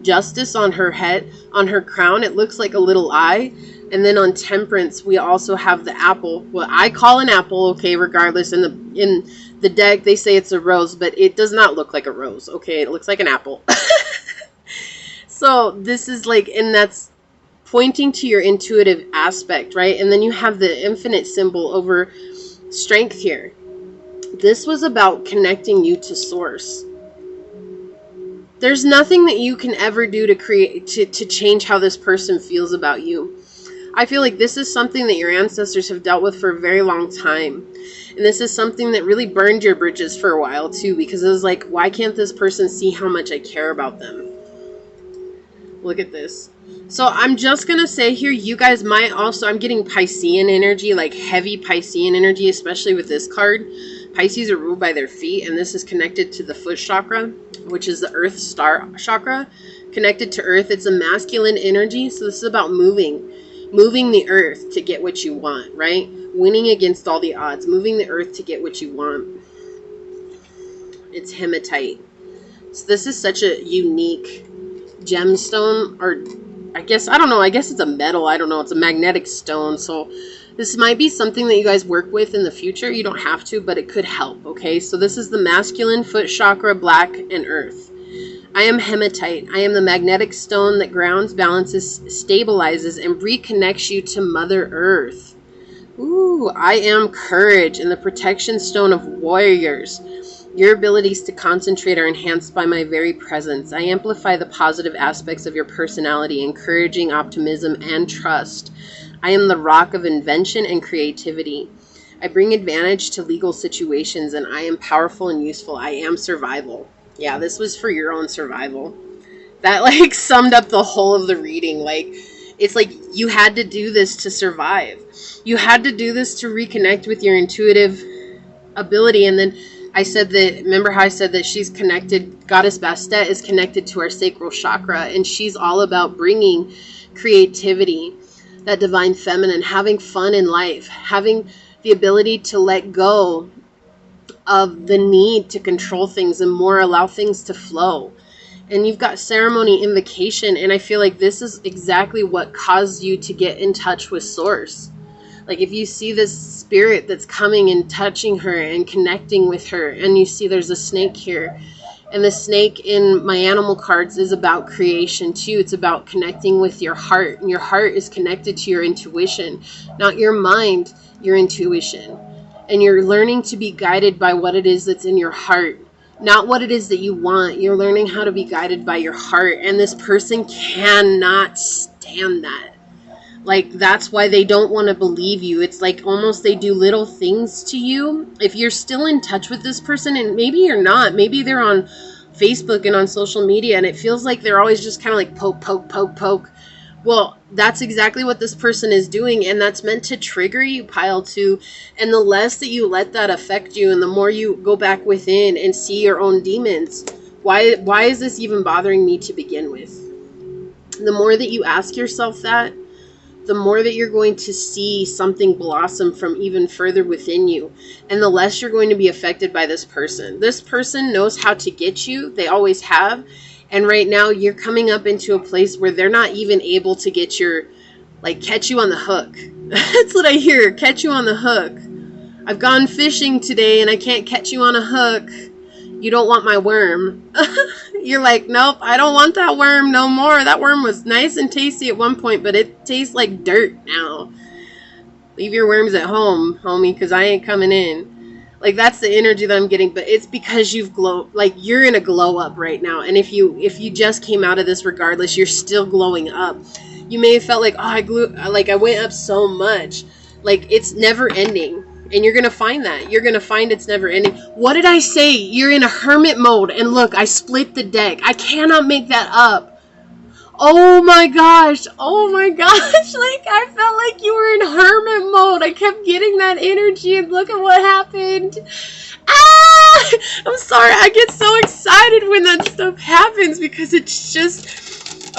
justice on her head, on her crown. It looks like a little eye. And then on Temperance, we also have the apple. What I call an apple, okay, regardless. In the deck, they say it's a rose, but it does not look like a rose, okay? It looks like an apple. So this is like, and that's pointing to your intuitive aspect, right? And then you have the infinite symbol over strength here. This was about connecting you to source. There's nothing that you can ever do to create, to change how this person feels about you. I feel like this is something that your ancestors have dealt with for a very long time. And this is something that really burned your bridges for a while too, because it was like, why can't this person see how much I care about them? Look at this. So I'm just going to say here, you guys might also, I'm getting Piscean energy, like heavy Piscean energy, especially with this card. Pisces are ruled by their feet, and this is connected to the foot chakra, which is the earth star chakra, connected to earth. It's a masculine energy, so this is about moving the earth to get what you want, right? Winning against all the odds, moving the earth to get what you want. It's hematite. So this is such a unique gemstone, or I guess, I don't know, I guess it's a metal, I don't know, it's a magnetic stone. So this might be something that you guys work with in the future. You don't have to, but it could help, okay? So this is the masculine foot chakra, black and earth. I am hematite. I am the magnetic stone that grounds, balances, stabilizes, and reconnects you to Mother Earth. Ooh, I am courage and the protection stone of warriors. Your abilities to concentrate are enhanced by my very presence. I amplify the positive aspects of your personality, encouraging optimism and trust. I am the rock of invention and creativity. I bring advantage to legal situations, and I am powerful and useful. I am survival. Yeah, this was for your own survival. That like summed up the whole of the reading. Like, it's like you had to do this to survive. You had to do this to reconnect with your intuitive ability. And then I said that, remember how I said that she's connected, Goddess Bastet is connected to our sacral chakra, and she's all about bringing creativity, that divine feminine, having fun in life, having the ability to let go of the need to control things and more allow things to flow. And you've got ceremony, invocation, and I feel like this is exactly what caused you to get in touch with source. Like, if you see this spirit that's coming and touching her and connecting with her, and you see there's a snake here, and the snake in my animal cards is about creation too. It's about connecting with your heart, and your heart is connected to your intuition, not your mind, your intuition. And you're learning to be guided by what it is that's in your heart, not what it is that you want. You're learning how to be guided by your heart, and this person cannot stand that. Like, that's why they don't want to believe you. It's like almost they do little things to you. If you're still in touch with this person, and maybe you're not, maybe they're on Facebook and on social media, and it feels like they're always just kind of like poke, poke, poke, poke. Well, that's exactly what this person is doing, and that's meant to trigger you, pile 2. And the less that you let that affect you, and the more you go back within and see your own demons, why is this even bothering me to begin with? The more that you ask yourself that, the more that you're going to see something blossom from even further within you, and the less you're going to be affected by this person. This person knows how to get you. They always have. And right now you're coming up into a place where they're not even able to get your, like, catch you on the hook. That's what I hear. Catch you on the hook. I've gone fishing today and I can't catch you on a hook. You don't want my worm. You're like, nope, I don't want that worm no more. That worm was nice and tasty at one point, but it tastes like dirt now. Leave your worms at home, homie, because I ain't coming in. Like, that's the energy that I'm getting, but it's because you've like, you're in a glow up right now. And if you just came out of this regardless, you're still glowing up. You may have felt like, oh, I went up so much. Like, it's never ending. And you're going to find that. You're going to find it's never ending. What did I say? You're in a hermit mode. And look, I split the deck. I cannot make that up. Oh my gosh. Oh my gosh. Like, I felt like you were in hermit mode. I kept getting that energy, and look at what happened. Ah! I'm sorry. I get so excited when that stuff happens, because it's just,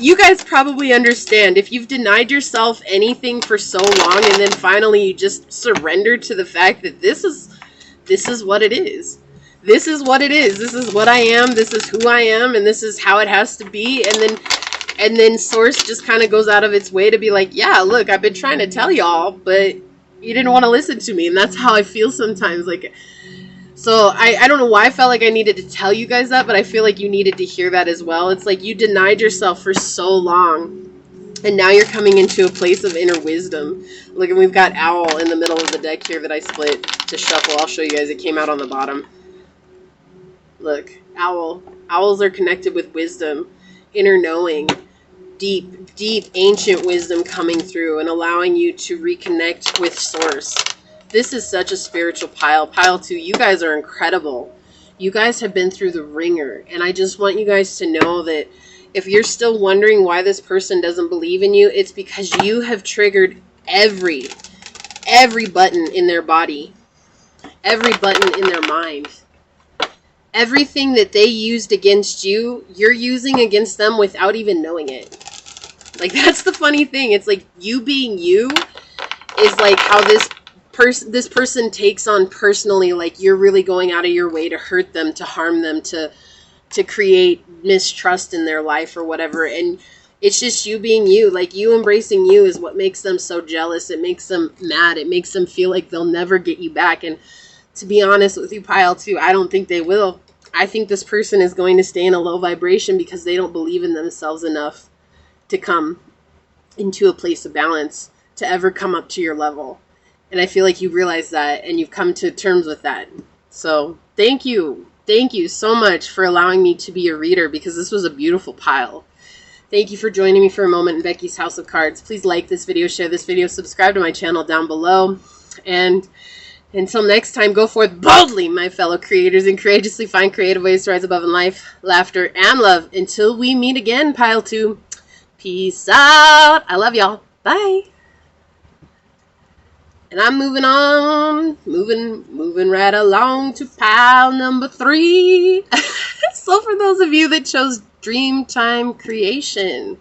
you guys probably understand. If you've denied yourself anything for so long, and then finally you just surrender to the fact that this is what it is. This is what it is. This is what I am. This is who I am, and this is how it has to be. And then source just kind of goes out of its way to be like, yeah, look, I've been trying to tell y'all, but you didn't want to listen to me. And that's how I feel sometimes. Like, so I don't know why I felt like I needed to tell you guys that, but I feel like you needed to hear that as well. It's like you denied yourself for so long, and now you're coming into a place of inner wisdom. Look, and we've got Owl in the middle of the deck here that I split to shuffle. I'll show you guys. It came out on the bottom. Look, Owl. Owls are connected with wisdom, inner knowing, deep, deep, ancient wisdom coming through and allowing you to reconnect with source. This is such a spiritual pile. Pile 2, you guys are incredible. You guys have been through the ringer. And I just want you guys to know that if you're still wondering why this person doesn't believe in you, it's because you have triggered every button in their body, every button in their mind. Everything that they used against you, you're using against them without even knowing it. Like, that's the funny thing. It's like you being you is like how this person takes on personally. Like, you're really going out of your way to hurt them, to harm them, to create mistrust in their life or whatever. And it's just you being you. Like, you embracing you is what makes them so jealous. It makes them mad. It makes them feel like they'll never get you back. And to be honest with you, Pile 2, I don't think they will. I think this person is going to stay in a low vibration because they don't believe in themselves enough to come into a place of balance, to ever come up to your level. And I feel like you realize that, and you've come to terms with that. So thank you. Thank you so much for allowing me to be your reader, because this was a beautiful pile. Thank you for joining me for a moment in Becky's House of Cards. Please like this video, share this video, subscribe to my channel down below. And Until next time, go forth boldly, my fellow creators, and courageously find creative ways to rise above in life, laughter, and love. Until we meet again, Pile 2. Peace out. I love y'all. Bye. And I'm moving on, moving right along to pile number 3. So for those of you that chose Dreamtime Creation,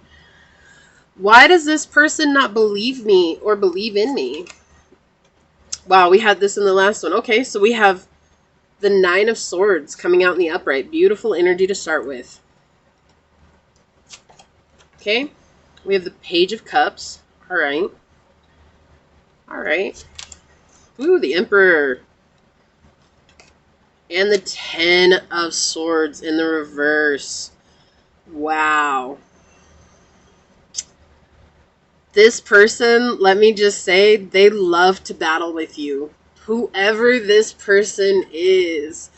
why does this person not believe me or believe in me? Wow, we had this in the last one. Okay, so we have the 9 of Swords coming out in the upright. Beautiful energy to start with. Okay, we have the Page of Cups. All right. All right. Ooh, the Emperor. And the 10 of Swords in the reverse. Wow. This person, let me just say, they love to battle with you. Whoever this person is.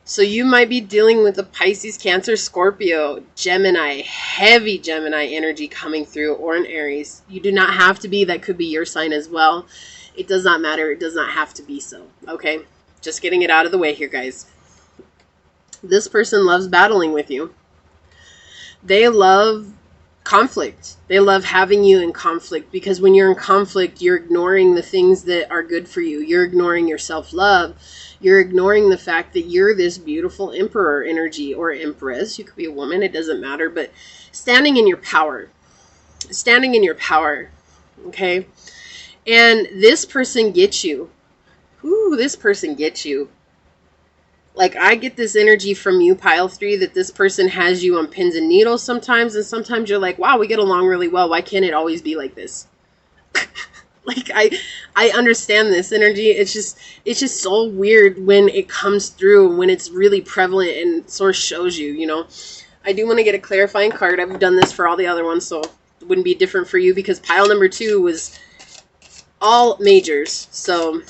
So you might be dealing with a Pisces, Cancer, Scorpio, Gemini, heavy Gemini energy coming through, or an Aries. You do not have to be. That could be your sign as well. It does not matter. It does not have to be so. Okay? Just getting it out of the way here, guys. This person loves battling with you. They love conflict. They love having you in conflict, because when you're in conflict, you're ignoring the things that are good for you. You're ignoring your self-love. You're ignoring the fact that you're this beautiful emperor energy, or empress. You could be a woman. It doesn't matter. But standing in your power. Standing in your power. Okay? And this person gets you. Ooh, this person gets you. Like, I get this energy from you, Pile 3, that this person has you on pins and needles sometimes. And sometimes you're like, wow, we get along really well. Why can't it always be like this? Like, I understand this energy. It's just so weird when it comes through, when it's really prevalent and Source shows you, you know. I do want to get a clarifying card. I've done this for all the other ones, so it wouldn't be different for you, because pile number 2 was all majors. So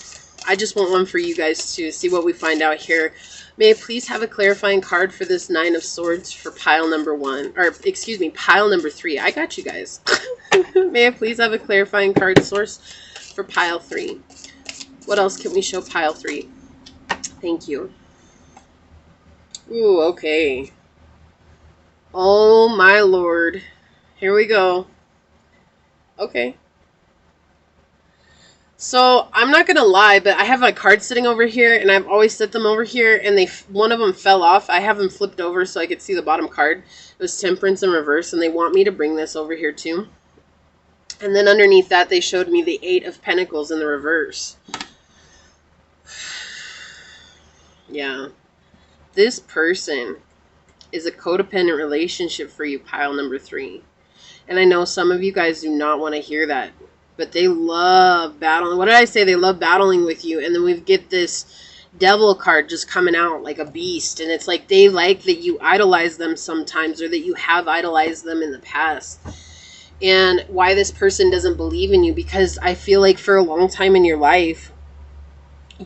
I just want one for you guys to see what we find out here. May I please have a clarifying card for this 9 of Swords for pile number 1, or excuse me, pile number 3. I got you guys. May I please have a clarifying card, Source, for pile 3? What else can we show pile 3? Thank you. Ooh, okay. Oh my lord. Here we go. Okay. So, I'm not going to lie, but I have my cards sitting over here, and I've always set them over here, and one of them fell off. I have them flipped over so I could see the bottom card. It was Temperance in reverse, and they want me to bring this over here too. And then underneath that, they showed me the 8 of Pentacles in the reverse. Yeah. This person is a codependent relationship for you, pile number 3. And I know some of you guys do not want to hear that. But they love battling. What did I say? They love battling with you. And then we get this devil card just coming out like a beast. And it's like they like that you idolize them sometimes, or that you have idolized them in the past. And why this person doesn't believe in you, because I feel like for a long time in your life,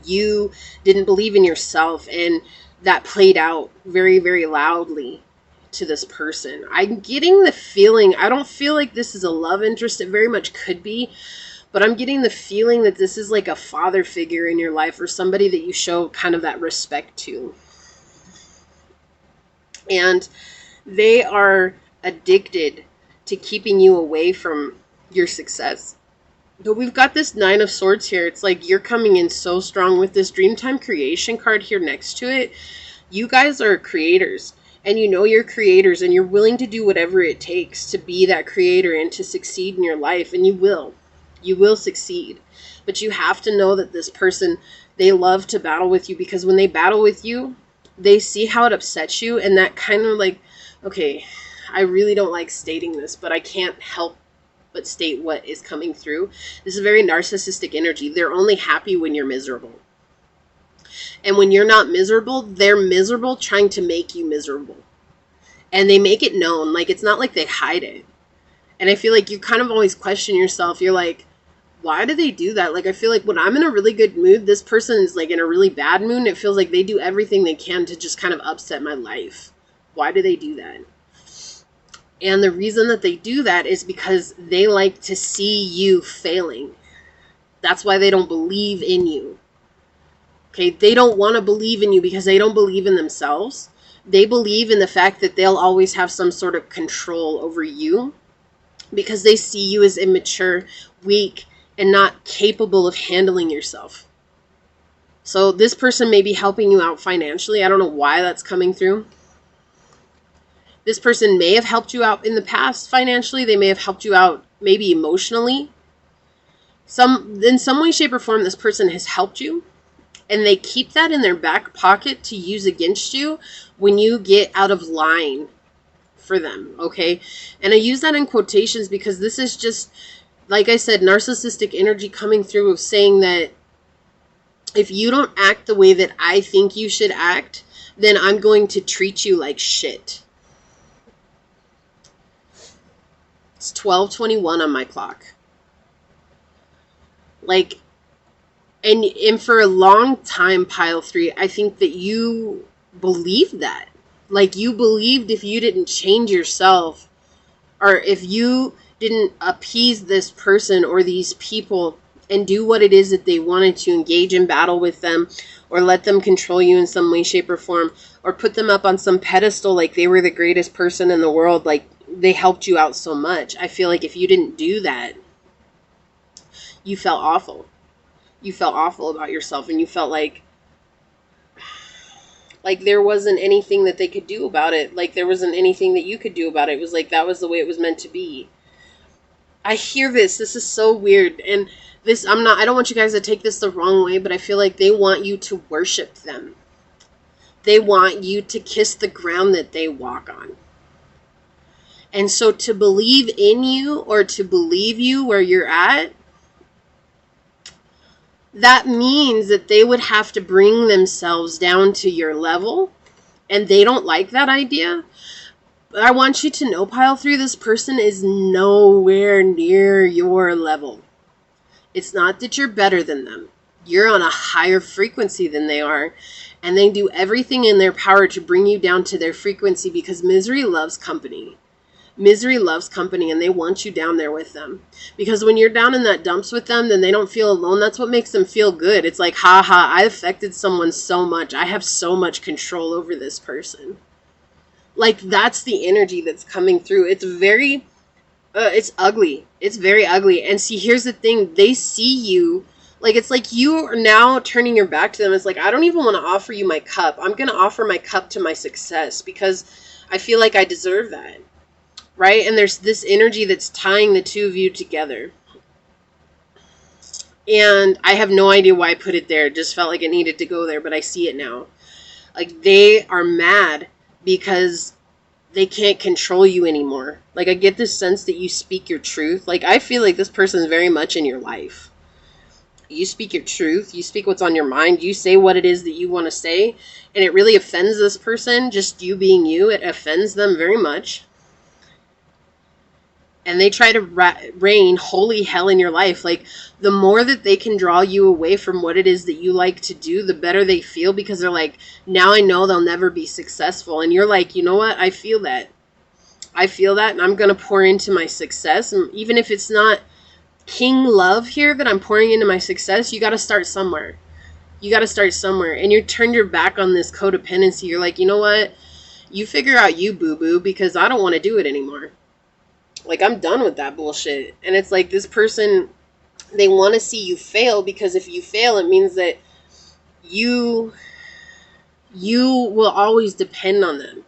you didn't believe in yourself. And that played out very, very loudly to this person. I'm getting the feeling, I don't feel like this is a love interest. It very much could be, but I'm getting the feeling that this is like a father figure in your life, or somebody that you show kind of that respect to. And they are addicted to keeping you away from your success. But we've got this 9 of Swords here. It's like you're coming in so strong with this Dreamtime Creation card here next to it. You guys are creators. And you know you're creators, and you're willing to do whatever it takes to be that creator and to succeed in your life. And you will. You will succeed. But you have to know that this person, they love to battle with you, because when they battle with you, they see how it upsets you. And that kind of like, okay, I really don't like stating this, but I can't help but state what is coming through. This is very narcissistic energy. They're only happy when you're miserable. And when you're not miserable, they're miserable trying to make you miserable. And they make it known. Like, it's not like they hide it. And I feel like you kind of always question yourself. You're like, why do they do that? Like, I feel like when I'm in a really good mood, this person is like in a really bad mood. And it feels like they do everything they can to just kind of upset my life. Why do they do that? And the reason that they do that is because they like to see you failing. That's why they don't believe in you. Okay, they don't want to believe in you because they don't believe in themselves. They believe in the fact that they'll always have some sort of control over you because they see you as immature, weak, and not capable of handling yourself. So this person may be helping you out financially. I don't know why that's coming through. This person may have helped you out in the past financially. They may have helped you out maybe emotionally. In some way, shape, or form, this person has helped you. And they keep that in their back pocket to use against you when you get out of line for them, okay? And I use that in quotations because this is just, like I said, narcissistic energy coming through of saying that if you don't act the way that I think you should act, then I'm going to treat you like shit. It's 12:21 on my clock. Like, and for a long time, pile 3, I think that you believed that. Like, you believed if you didn't change yourself, or if you didn't appease this person or these people and do what it is that they wanted to, engage in battle with them, or let them control you in some way, shape, or form, or put them up on some pedestal like they were the greatest person in the world, like they helped you out so much. I feel like if you didn't do that, you felt awful. You felt awful about yourself, and you felt like there wasn't anything that they could do about it. Like there wasn't anything that you could do about it. It was like that was the way it was meant to be. I hear this. This is so weird. And this, I don't want you guys to take this the wrong way, but I feel like they want you to worship them. They want you to kiss the ground that they walk on. And so to believe in you, or to believe you where you're at, that means that they would have to bring themselves down to your level, and they don't like that idea. But I want you to know, pile 3, this person is nowhere near your level. It's not that you're better than them. You're on a higher frequency than they are, and they do everything in their power to bring you down to their frequency because misery loves company. Misery loves company, and they want you down there with them. Because when you're down in that dumps with them, then they don't feel alone. That's what makes them feel good. It's like, ha, I affected someone so much. I have so much control over this person. Like, that's the energy that's coming through. It's very, it's ugly. It's very ugly. And see, here's the thing. They see you, like, it's like you are now turning your back to them. It's like, I don't even want to offer you my cup. I'm going to offer my cup to my success because I feel like I deserve that. Right? And there's this energy that's tying the two of you together. And I have no idea why I put it there. It just felt like it needed to go there, but I see it now. Like, they are mad because they can't control you anymore. Like, I get this sense that you speak your truth. Like, I feel like this person is very much in your life. You speak your truth. You speak what's on your mind. You say what it is that you want to say. And it really offends this person, just you being you. It offends them very much. And they try to rain holy hell in your life. Like, the more that they can draw you away from what it is that you like to do, the better they feel, because they're like, now I know they'll never be successful. And you're like, you know what? I feel that. I feel that, and I'm going to pour into my success. And even if it's not king love here that I'm pouring into my success, you got to start somewhere. You got to start somewhere. And you turn your back on this codependency. You're like, you know what? You figure out you, boo-boo, because I don't want to do it anymore. Like, I'm done with that bullshit. And it's like, this person, they want to see you fail, because if you fail, it means that you will always depend on them.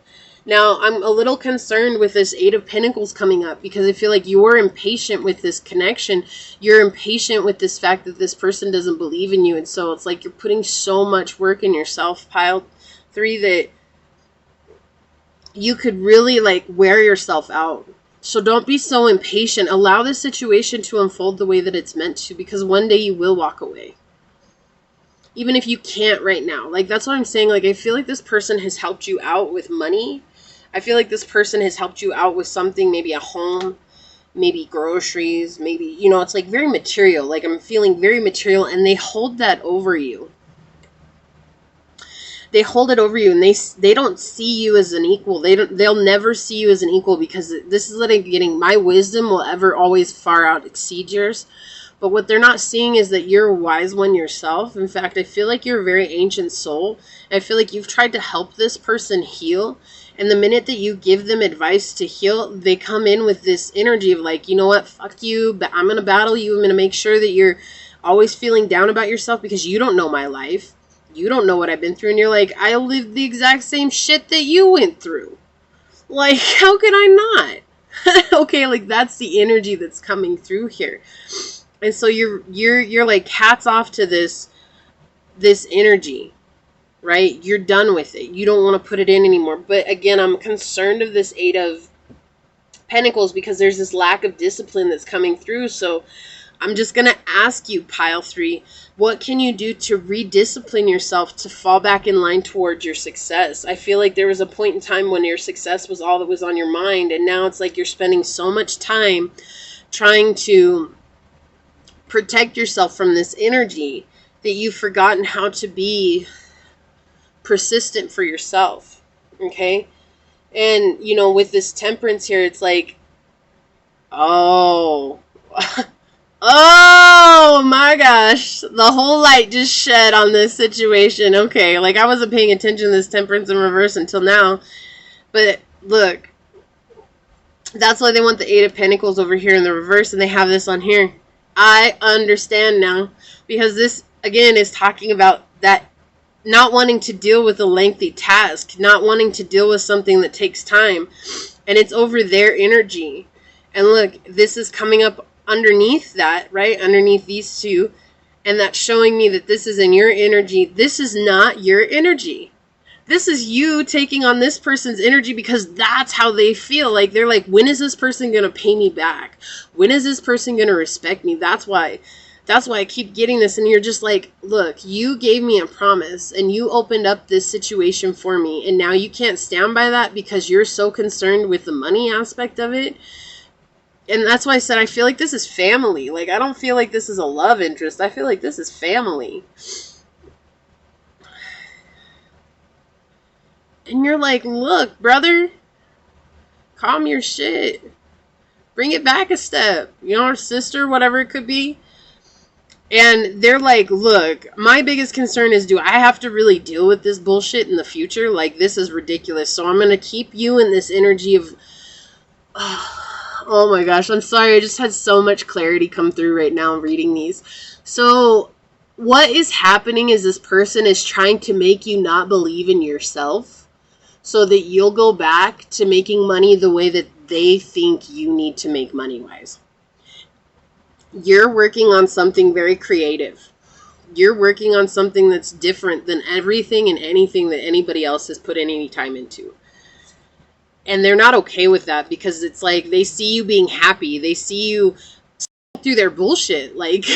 Now, I'm a little concerned with this 8 of Pentacles coming up, because I feel like you're impatient with this connection. You're impatient with this fact that this person doesn't believe in you. And so it's like you're putting so much work in yourself, pile 3, that you could really, like, wear yourself out. So don't be so impatient. Allow this situation to unfold the way that it's meant to, because one day you will walk away. Even if you can't right now. Like, that's what I'm saying. Like, I feel like this person has helped you out with money. I feel like this person has helped you out with something, maybe a home, maybe groceries, maybe, you know, it's like very material. Like, I'm feeling very material, and they hold that over you. They hold it over you, and they don't see you as an equal. They'll never see you as an equal, because this is what I'm getting. My wisdom will ever always far out exceed yours. But what they're not seeing is that you're a wise one yourself. In fact, I feel like you're a very ancient soul. I feel like you've tried to help this person heal. And the minute that you give them advice to heal, they come in with this energy of like, you know what, fuck you, but I'm going to battle you. I'm going to make sure that you're always feeling down about yourself because you don't know my life. You don't know what I've been through. And you're like, I lived the exact same shit that you went through. Like, how could I not? Okay, like that's the energy that's coming through here. And so you're like hats off to this energy, right? You're done with it. You don't want to put it in anymore. But again, I'm concerned of this Eight of Pentacles because there's this lack of discipline that's coming through. So I'm just going to ask you, pile 3, what can you do to rediscipline yourself to fall back in line towards your success? I feel like there was a point in time when your success was all that was on your mind. And now it's like you're spending so much time trying to protect yourself from this energy that you've forgotten how to be persistent for yourself. Okay. And you know, with this Temperance here, it's like, oh, oh my gosh, the whole light just shed on this situation. Okay. Like I wasn't paying attention to this Temperance in reverse until now, but look, that's why they want the Eight of Pentacles over here in the reverse and they have this on here. I understand now, because this again is talking about that not wanting to deal with a lengthy task, not wanting to deal with something that takes time, and it's over their energy. And look, this is coming up underneath that, right? Underneath these two, and that's showing me that this is in your energy. This is not your energy. This is you taking on this person's energy because that's how they feel. Like they're like, when is this person going to pay me back? When is this person going to respect me? That's why I keep getting this. And you're just like, look, you gave me a promise and you opened up this situation for me. And now you can't stand by that because you're so concerned with the money aspect of it. And that's why I said, I feel like this is family. Like, I don't feel like this is a love interest. I feel like this is family. And you're like, look, brother, calm your shit. Bring it back a step. You know, or sister, whatever it could be. And they're like, look, my biggest concern is, do I have to really deal with this bullshit in the future? Like, this is ridiculous. So I'm going to keep you in this energy of, oh my gosh, I'm sorry. I just had so much clarity come through right now reading these. So what is happening is this person is trying to make you not believe in yourself, so that you'll go back to making money the way that they think you need to make money-wise. You're working on something very creative. You're working on something that's different than everything and anything that anybody else has put any time into. And they're not okay with that because it's like they see you being happy. They see you through their bullshit. Like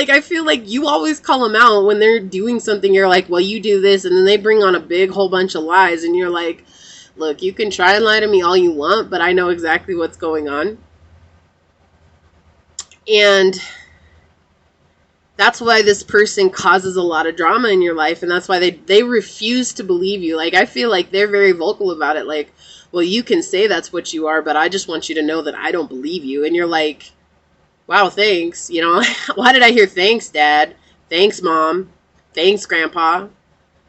I feel like you always call them out when they're doing something. You're like, well, you do this, and then they bring on a big whole bunch of lies, and you're like, look, you can try and lie to me all you want, but I know exactly what's going on. And that's why this person causes a lot of drama in your life, and that's why they refuse to believe you. Like, I feel like they're very vocal about it. Like, well, you can say that's what you are, but I just want you to know that I don't believe you. And you're like, wow, thanks. You know, why did I hear thanks, Dad? Thanks, Mom. Thanks, Grandpa.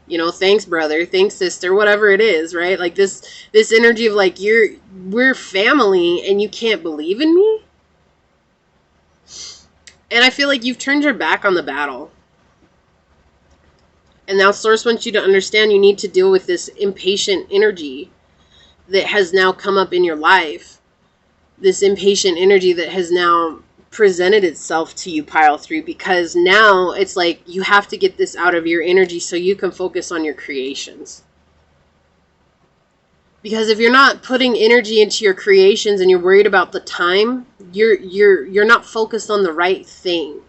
You know, thanks, brother. Thanks, sister. Whatever it is, right? Like this energy of like, we're family and you can't believe in me. And I feel like you've turned your back on the battle. And now Source wants you to understand you need to deal with this impatient energy that has now come up in your life. This impatient energy that has now presented itself to you, pile 3, because now it's like you have to get this out of your energy so you can focus on your creations. Because if you're not putting energy into your creations and you're worried about the time, you're not focused on the right thing.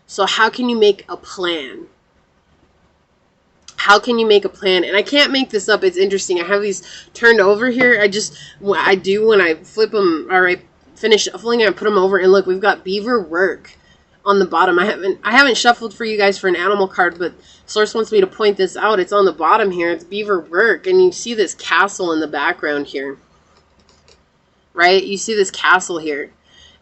So how can you make a plan? How can you make a plan? And I can't make this up. It's interesting. I have these turned over here. I do when I flip them, or I finish shuffling, I put them over, and look, we've got beaver work on the bottom. I haven't shuffled for you guys for an animal card, but Source wants me to point this out. It's on the bottom here. It's beaver work, and you see this castle in the background here, right? You see this castle here,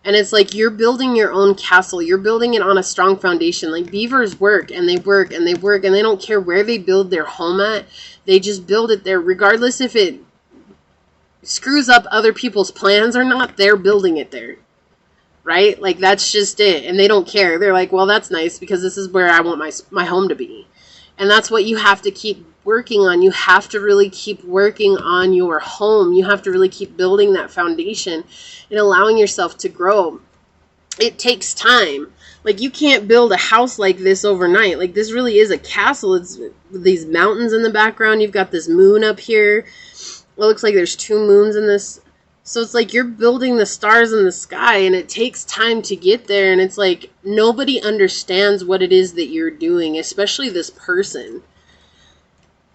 And it's like you're building your own castle. You're building it on a strong foundation. Like beavers work and they work and they work and they don't care where they build their home at. They just build it there. Regardless if it screws up other people's plans or not, they're building it there. Right? Like that's just it. And they don't care. They're like, well, that's nice because this is where I want my home to be. And that's what you have to keep working on. You have to really keep working on your home. You have to really keep building that foundation and allowing yourself to grow. It takes time. Like you can't build a house like this overnight. Like this really is a castle. It's these mountains in the background. You've got this moon up here. It looks like there's 2 moons in this. So it's like you're building the stars in the sky, and it takes time to get there. And it's like nobody understands what it is that you're doing, especially this person.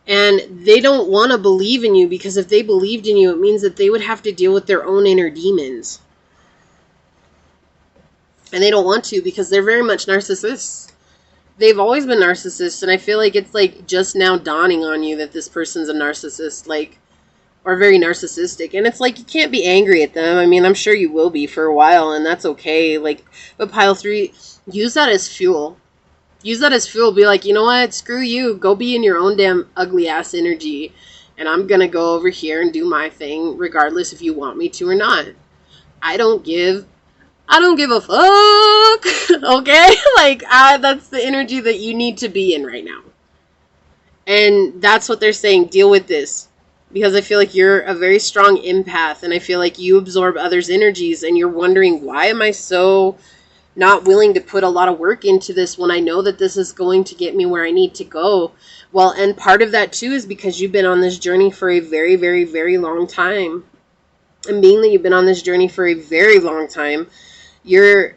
And they don't want to believe in you, because if they believed in you, it means that they would have to deal with their own inner demons. And they don't want to, because they're very much narcissists. They've always been narcissists, and I feel like it's like just now dawning on you that this person's a narcissist, like, or very narcissistic. And it's like you can't be angry at them. I mean, I'm sure you will be for a while, and that's okay. Like, but pile 3, use that as fuel. Use that as fuel. Be like, you know what? Screw you. Go be in your own damn ugly ass energy. And I'm going to go over here and do my thing, regardless if you want me to or not. I don't give a fuck. Okay? Like, that's the energy that you need to be in right now. And that's what they're saying. Deal with this. Because I feel like you're a very strong empath. And I feel like you absorb others' energies. And you're wondering, why am I so not willing to put a lot of work into this when I know that this is going to get me where I need to go? Well, and part of that too is because you've been on this journey for a very, very, very long time. And being that you've been on this journey for a very long time, you're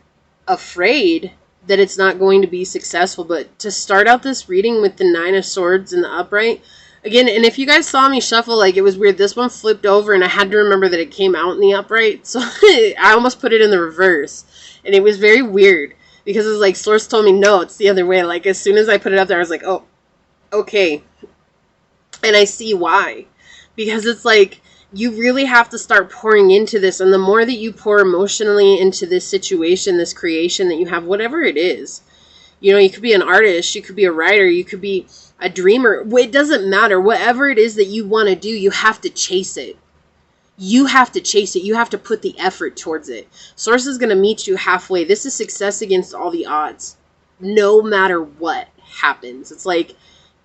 afraid that it's not going to be successful. But to start out this reading with the 9 of Swords in the upright, again, and if you guys saw me shuffle, like, it was weird. This one flipped over, and I had to remember that it came out in the upright. So I almost put it in the reverse. And it was very weird, because it was like, Source told me, no, it's the other way. Like, as soon as I put it up there, I was like, oh, okay. And I see why. Because it's like, you really have to start pouring into this. And the more that you pour emotionally into this situation, this creation that you have, whatever it is, you know, you could be an artist, you could be a writer, you could be a dreamer. It doesn't matter. Whatever it is that you want to do, you have to chase it. You have to chase it. You have to put the effort towards it. Source is going to meet you halfway. This is success against all the odds, no matter what happens. It's like,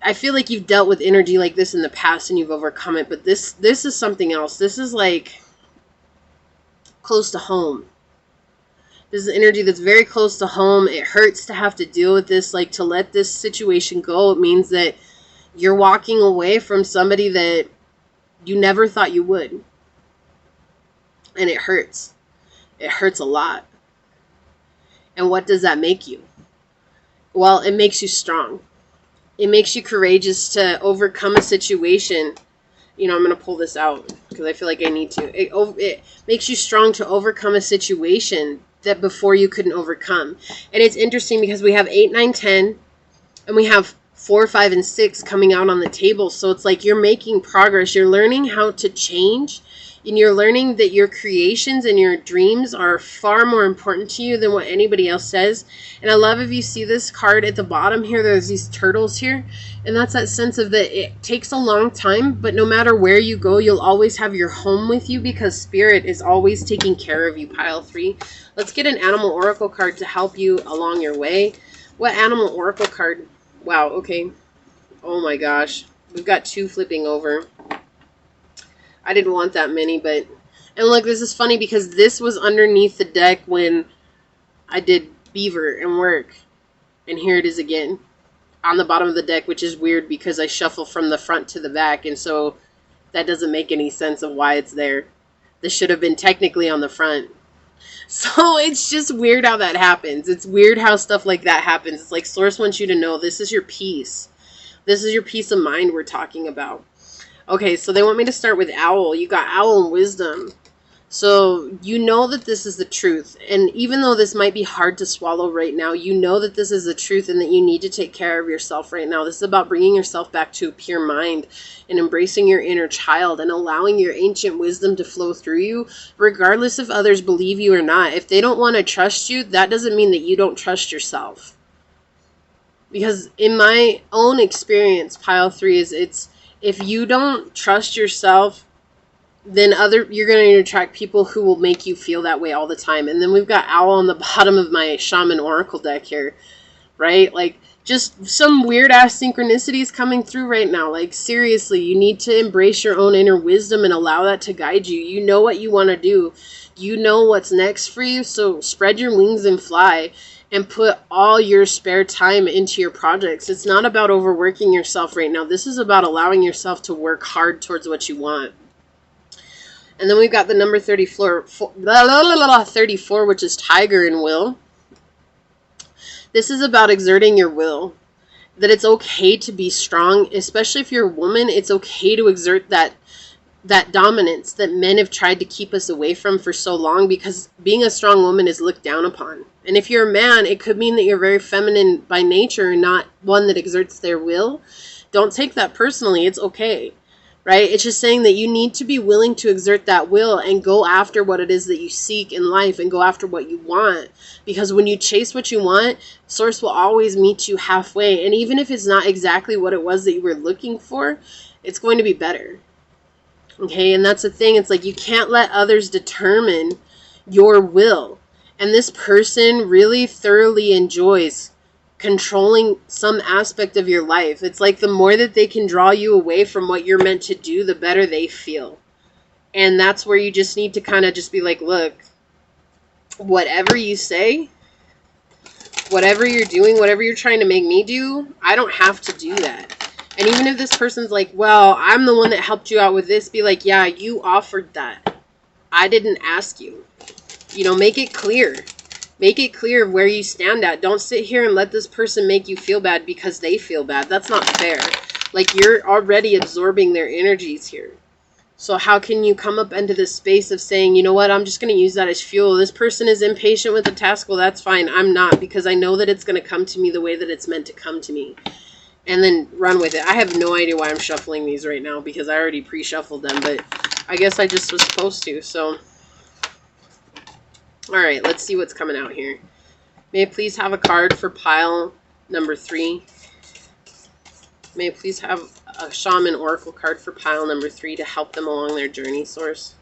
I feel like you've dealt with energy like this in the past and you've overcome it, but this is something else. This is like close to home. This is energy that's very close to home. It hurts to have to deal with this, like to let this situation go. It means that you're walking away from somebody that you never thought you would. And it hurts. It hurts a lot. And what does that make you? Well, it makes you strong. It makes you courageous to overcome a situation. You know, I'm going to pull this out because I feel like I need to. It makes you strong to overcome a situation that before you couldn't overcome. And it's interesting because we have 8, 9, 10, and we have 4, 5, and 6 coming out on the table. So it's like you're making progress. You're learning how to change. And you're learning that your creations and your dreams are far more important to you than what anybody else says. And I love, if you see this card at the bottom here, there's these turtles here. And that's that sense of that it takes a long time, but no matter where you go, you'll always have your home with you, because Spirit is always taking care of you, pile 3. Let's get an animal oracle card to help you along your way. What animal oracle card? Wow, okay. Oh my gosh. We've got 2 flipping over. I didn't want that many, but... And look, this is funny because this was underneath the deck when I did Beaver and work. And here it is again. On the bottom of the deck, which is weird because I shuffle from the front to the back. And so that doesn't make any sense of why it's there. This should have been technically on the front. So it's just weird how that happens. It's weird how stuff like that happens. It's like Source wants you to know this is your peace. This is your peace of mind we're talking about. Okay, so they want me to start with Owl. You got Owl and Wisdom. So you know that this is the truth. And even though this might be hard to swallow right now, you know that this is the truth and that you need to take care of yourself right now. This is about bringing yourself back to a pure mind and embracing your inner child and allowing your ancient wisdom to flow through you, regardless if others believe you or not. If they don't want to trust you, that doesn't mean that you don't trust yourself. Because in my own experience, pile 3 is if you don't trust yourself, then you're going to attract people who will make you feel that way all the time. And then we've got Owl on the bottom of my Shaman Oracle deck here, right? Like, just some weird ass synchronicities coming through right now. Like, seriously, you need to embrace your own inner wisdom and allow that to guide you. You know what you want to do. You know what's next for you. So spread your wings and fly and put all your spare time into your projects. It's not about overworking yourself right now. This is about allowing yourself to work hard towards what you want. And then we've got the number 34, which is Tiger and Will. This is about exerting your will. That it's okay to be strong, especially if you're a woman. It's okay to exert that dominance that men have tried to keep us away from for so long, because being a strong woman is looked down upon. And if you're a man, it could mean that you're very feminine by nature and not one that exerts their will. Don't take that personally. It's okay. Right? It's just saying that you need to be willing to exert that will and go after what it is that you seek in life and go after what you want. Because when you chase what you want, Source will always meet you halfway. And even if it's not exactly what it was that you were looking for, it's going to be better. Okay? And that's the thing. It's like you can't let others determine your will. And this person really thoroughly enjoys controlling some aspect of your life. It's like the more that they can draw you away from what you're meant to do, the better they feel. And that's where you just need to kind of just be like, look, whatever you say, whatever you're doing, whatever you're trying to make me do, I don't have to do that. And even if this person's like, well, I'm the one that helped you out with this, be like, yeah, you offered that. I didn't ask you. You know, make it clear. Make it clear where you stand at. Don't sit here and let this person make you feel bad because they feel bad. That's not fair. Like, you're already absorbing their energies here. So how can you come up into this space of saying, you know what, I'm just going to use that as fuel. This person is impatient with the task. Well, that's fine. I'm not, because I know that it's going to come to me the way that it's meant to come to me. And then run with it. I have no idea why I'm shuffling these right now because I already pre-shuffled them. But I guess I just was supposed to, so... Alright, let's see what's coming out here. May I please have a card for pile number 3? May I please have a Shaman Oracle card for pile number 3 to help them along their journey, Source?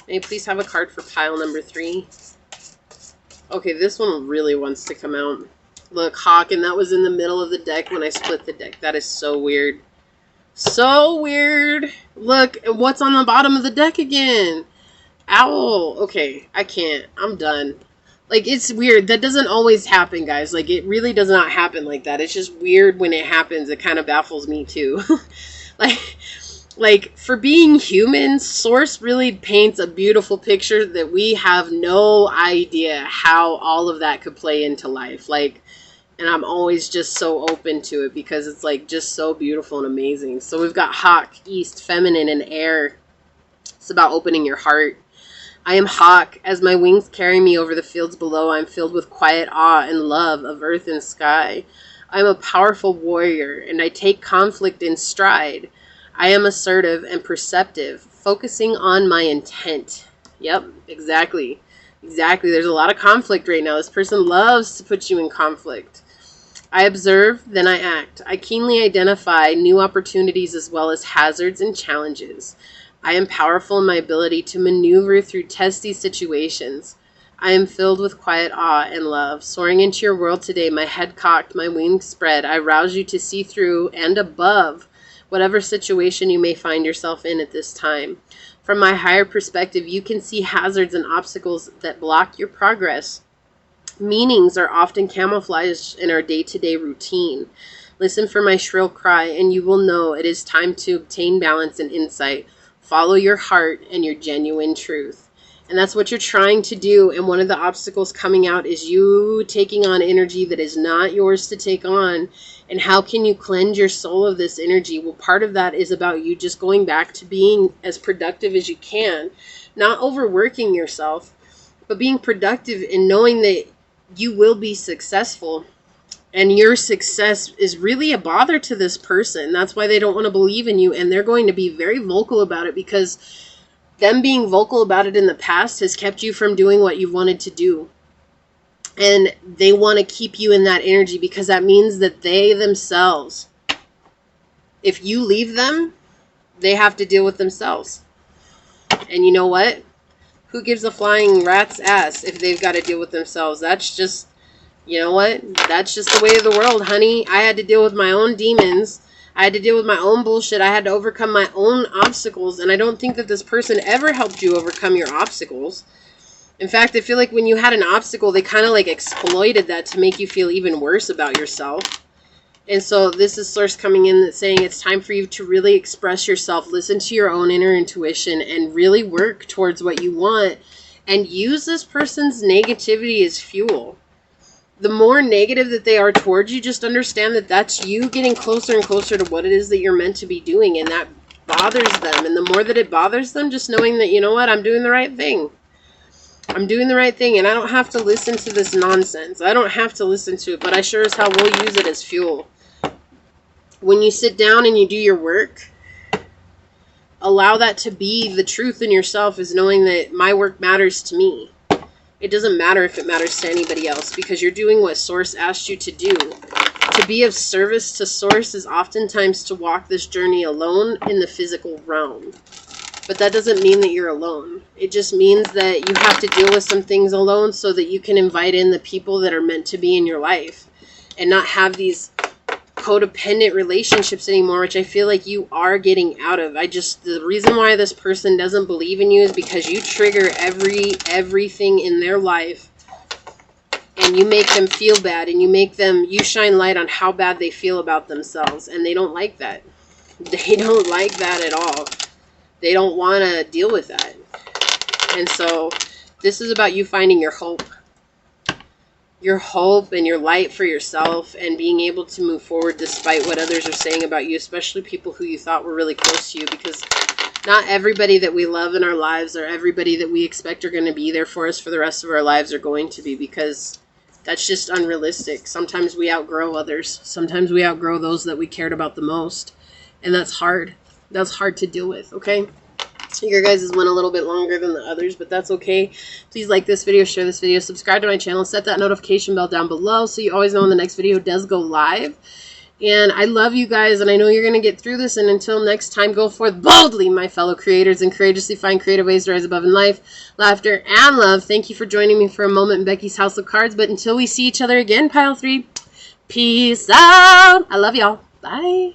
May I please have a card for pile number 3? Okay, this one really wants to come out. Look, Hawk, and that was in the middle of the deck when I split the deck. That is so weird. So weird. Look, what's on the bottom of the deck again? Owl. Okay, I can't. I'm done. Like, it's weird. That doesn't always happen, guys. Like, it really does not happen like that. It's just weird when it happens. It kind of baffles me, too. like, for being human, Source really paints a beautiful picture that we have no idea how all of that could play into life. Like, and I'm always just so open to it because it's, like, just so beautiful and amazing. So we've got Hawk, East, Feminine, and Air. It's about opening your heart. I am Hawk. As my wings carry me over the fields below, I am filled with quiet awe and love of earth and sky. I am a powerful warrior, and I take conflict in stride. I am assertive and perceptive, focusing on my intent. Yep, exactly. Exactly. There's a lot of conflict right now. This person loves to put you in conflict. I observe, then I act. I keenly identify new opportunities as well as hazards and challenges. I am powerful in my ability to maneuver through testy situations. I am filled with quiet awe and love. Soaring into your world today, my head cocked, my wings spread, I rouse you to see through and above whatever situation you may find yourself in at this time. From my higher perspective, you can see hazards and obstacles that block your progress. Meanings are often camouflaged in our day-to-day routine. Listen for my shrill cry, and you will know it is time to obtain balance and insight. Follow your heart and your genuine truth. And that's what you're trying to do. And one of the obstacles coming out is you taking on energy that is not yours to take on And how can you cleanse your soul of this energy? Well, part of that is about you just going back to being as productive as you can, not overworking yourself, but being productive and knowing that you will be successful. And your success is really a bother to this person. That's why they don't want to believe in you. And they're going to be very vocal about it, because them being vocal about it in the past has kept you from doing what you've wanted to do. And they want to keep you in that energy, because that means that they themselves, if you leave them, they have to deal with themselves. And you know what? Who gives a flying rat's ass if they've got to deal with themselves? That's just, you know what? That's just the way of the world, honey. I had to deal with my own demons. I had to deal with my own bullshit. I had to overcome my own obstacles. And I don't think that this person ever helped you overcome your obstacles. In fact, I feel like when you had an obstacle, they kind of like exploited that to make you feel even worse about yourself. And so this is Source coming in that's saying it's time for you to really express yourself, listen to your own inner intuition, and really work towards what you want, and use this person's negativity as fuel. The more negative that they are towards you, just understand that that's you getting closer and closer to what it is that you're meant to be doing, and that bothers them. And the more that it bothers them, just knowing that, you know what, I'm doing the right thing. I'm doing the right thing, and I don't have to listen to this nonsense. I don't have to listen to it, but I sure as hell will use it as fuel. When you sit down and you do your work, allow that to be the truth in yourself, is knowing that my work matters to me. It doesn't matter if it matters to anybody else, because you're doing what Source asked you to do. To be of service to Source is oftentimes to walk this journey alone in the physical realm. But that doesn't mean that you're alone. It just means that you have to deal with some things alone so that you can invite in the people that are meant to be in your life, and not have these codependent relationships anymore, which I feel like you are getting out of. The reason why this person doesn't believe in you is because you trigger everything in their life, and you make them feel bad, and you shine light on how bad they feel about themselves, and they don't like that. They don't like that at all. They don't want to deal with that. And so this is about you finding your hope and your light for yourself, and being able to move forward despite what others are saying about you, especially people who you thought were really close to you, because not everybody that we love in our lives, or everybody that we expect are going to be there for us for the rest of our lives, are going to be, because that's just unrealistic. Sometimes we outgrow others. Sometimes we outgrow those that we cared about the most. And that's hard. That's hard to deal with, okay? Your guys' went a little bit longer than the others, but that's okay. Please like this video, share this video, subscribe to my channel, set that notification bell down below so you always know when the next video does go live. And I love you guys, and I know you're going to get through this. And until next time, go forth boldly, my fellow creators, and courageously find creative ways to rise above in life, laughter, and love. Thank you for joining me for a moment in Becky's House of Cards. But until we see each other again, Pile 3, peace out. I love y'all. Bye.